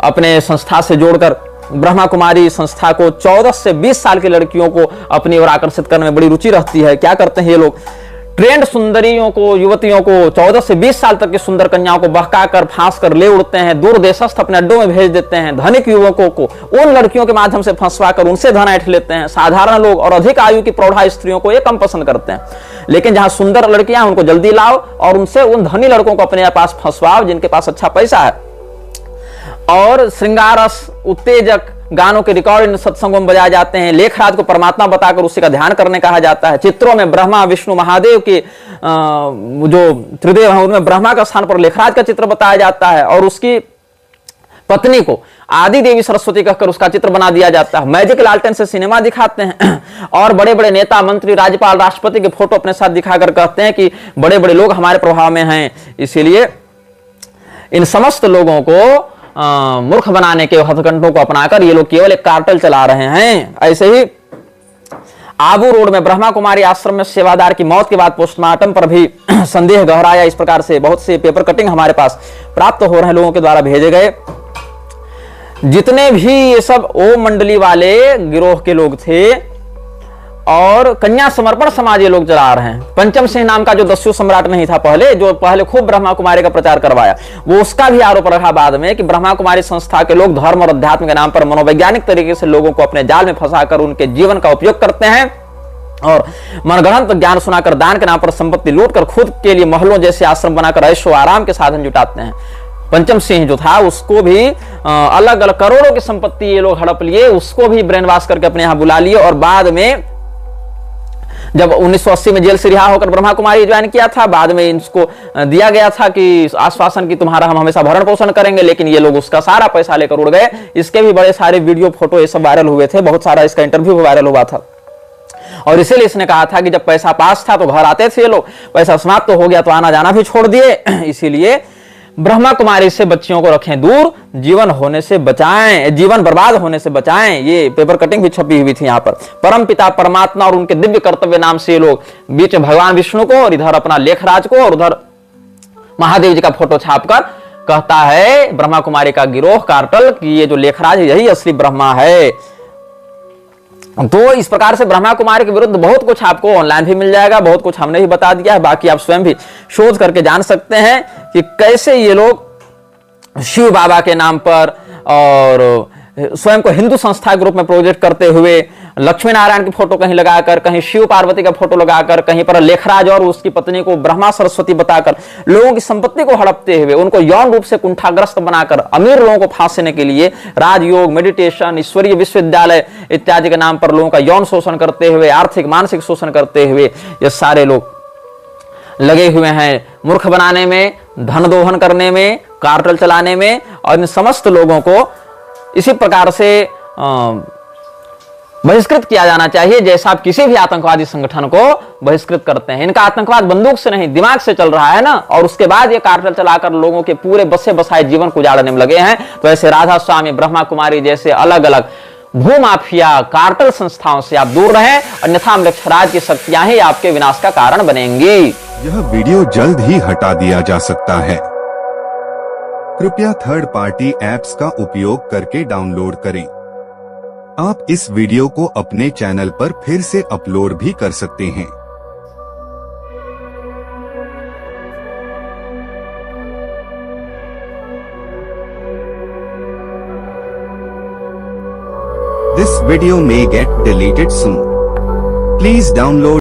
अपने संस्था से जोड़कर ब्रह्मा कुमारी संस्था को 14 से 20 साल की लड़कियों को अपनी ओर आकर्षित करने में बड़ी रुचि रहती है। क्या करते हैं ये लोग, ट्रेंड सुंदरियों को, युवतियों को, 14 से 20 साल तक की सुंदर कन्याओं को बहकाकर फांस कर ले उड़ते हैं, दूर देशस्थ अपने अड्डों में भेज देते हैं। धनिक युवकों को उन लड़कियों के माध्यम से फंसवाकर उनसे धन ऐंठ लेते हैं। साधारण लोग और अधिक आयु की प्रौढ़ा स्त्रियों को ये कम पसंद करते हैं, लेकिन जहां सुंदर लड़कियां उनको जल्दी लाओ और उनसे उन धनी लड़कों को अपने पास फंसवाओ जिनके पास अच्छा पैसा है। और श्रृंगारस, उत्तेजक गानों के रिकॉर्ड इन सत्संगों में बजाए जाते हैं। लेखराज को परमात्मा बताकर उसी का ध्यान करने कहा जाता है। चित्रों में ब्रह्मा, विष्णु, महादेव के जो त्रिदेव हैं उनमें ब्रह्मा का स्थान पर लेखराज का चित्र बताया जाता है और उसकी पत्नी को आदि देवी सरस्वती कहकर उसका चित्र बना दिया जाता है। मैजिक लालटेन से सिनेमा दिखाते हैं और बड़े बड़े नेता, मंत्री, राज्यपाल, राष्ट्रपति के फोटो अपने साथ दिखाकर कहते हैं कि बड़े बड़े लोग हमारे प्रभाव में हैं। इसीलिए इन समस्त लोगों को मूर्ख बनाने के हथकंडों को अपनाकर ये लोग केवल एक कार्टेल चला रहे हैं। ऐसे ही आबू रोड में ब्रह्मा कुमारी आश्रम में सेवादार की मौत के बाद पोस्टमार्टम पर भी संदेह गहराया। इस प्रकार से बहुत से पेपर कटिंग हमारे पास प्राप्त हो रहे हैं, लोगों के द्वारा भेजे गए। जितने भी ये सब ओम मंडली वाले गिरोह के लोग थे और कन्या समर्पण समाज ये लोग चला रहे हैं। पंचम सिंह नाम का जो दस्यु सम्राट नहीं था पहले, जो पहले खूब ब्रह्मा कुमारी का प्रचार करवाया, वो उसका भी आरोप रखा बाद में कि ब्रह्मा कुमारी संस्था के लोग धर्म और अध्यात्म के नाम पर मनोवैज्ञानिक तरीके से लोगों को अपने जाल में फंसाकर उनके जीवन का उपयोग करते हैं और मनगढ़ंत ज्ञान सुनाकर दान के नाम पर संपत्ति लूटकर खुद के लिए महलों जैसे आश्रम बनाकर ऐशो आराम के साधन जुटाते हैं। पंचम सिंह जो था उसको भी अलग अलग करोड़ों की संपत्ति ये लोग हड़प लिए, उसको भी ब्रेन वॉश करके अपने यहां बुला लिए और बाद में जब 1980 में जेल से रिहा होकर ब्रह्मा कुमारी ज्वाइन किया था, बाद में इसको दिया गया था कि आश्वासन की तुम्हारा हम हमेशा भरण पोषण करेंगे, लेकिन ये लोग उसका सारा पैसा लेकर उड़ गए। इसके भी बड़े सारे वीडियो, फोटो ये सब वायरल हुए थे, बहुत सारा इसका इंटरव्यू वायरल हुआ था और इसीलिए इसने कहा था कि जब पैसा पास था तो घर आते थे लोग, पैसा समाप्त तो हो गया तो आना जाना भी छोड़ दिए। इसीलिए ब्रह्मा कुमारी से बच्चियों को रखें दूर, जीवन होने से बचाएं, जीवन बर्बाद होने से बचाएं। ये पेपर कटिंग भी छपी हुई थी यहाँ पर। परम पिता परमात्मा और उनके दिव्य कर्तव्य नाम से लोग बीच भगवान विष्णु को और इधर अपना लेखराज को और उधर महादेव जी का फोटो छापकर कहता है ब्रह्मा कुमारी का गिरोह कार्टल कि ये जो लेखराज है यही असली ब्रह्मा है। तो इस प्रकार से ब्रह्मा कुमारी के विरुद्ध बहुत कुछ आपको ऑनलाइन भी मिल जाएगा, बहुत कुछ हमने भी बता दिया है, बाकी आप स्वयं भी शोध करके जान सकते हैं कि कैसे ये लोग शिव बाबा के नाम पर और स्वयं को हिंदू संस्था के रूप में प्रोजेक्ट करते हुए लक्ष्मी नारायण की फोटो कहीं लगाकर, कहीं शिव पार्वती का फोटो लगाकर, कहीं पर लेखराज और उसकी पत्नी को ब्रह्मा सरस्वती बताकर लोगों की संपत्ति को हड़पते हुए उनको यौन रूप से कुंठाग्रस्त बनाकर अमीर लोगों को फांसने के लिए राजयोग, मेडिटेशन, ईश्वरीय विश्वविद्यालय इत्यादि के नाम पर लोगों का यौन शोषण करते हुए, आर्थिक मानसिक शोषण करते हुए ये सारे लोग लगे हुए हैं मूर्ख बनाने में, धन दोहन करने में, कार्टेल चलाने में। और इन समस्त लोगों को इसी प्रकार से बहिष्कृत किया जाना चाहिए जैसा आप किसी भी आतंकवादी संगठन को बहिष्कृत करते हैं। इनका आतंकवाद बंदूक से नहीं दिमाग से चल रहा है ना, और उसके बाद ये कार्टेल चलाकर लोगों के पूरे बसे बसाए जीवन को उजाड़ने में लगे हैं। तो ऐसे राधा स्वामी, ब्रह्मा कुमारी जैसे अलग अलग भूमाफिया कार्टेल संस्थाओं से आप दूर रहें, अन्यथा वृक्षराज की शक्तियां ही आपके विनाश का कारण बनेंगी। यह वीडियो जल्द ही हटा दिया जा सकता है। कृपया थर्ड पार्टी ऐप्स का उपयोग करके डाउनलोड करें। आप इस वीडियो को अपने चैनल पर फिर से अपलोड भी कर सकते हैं। This video may get deleted soon. Please download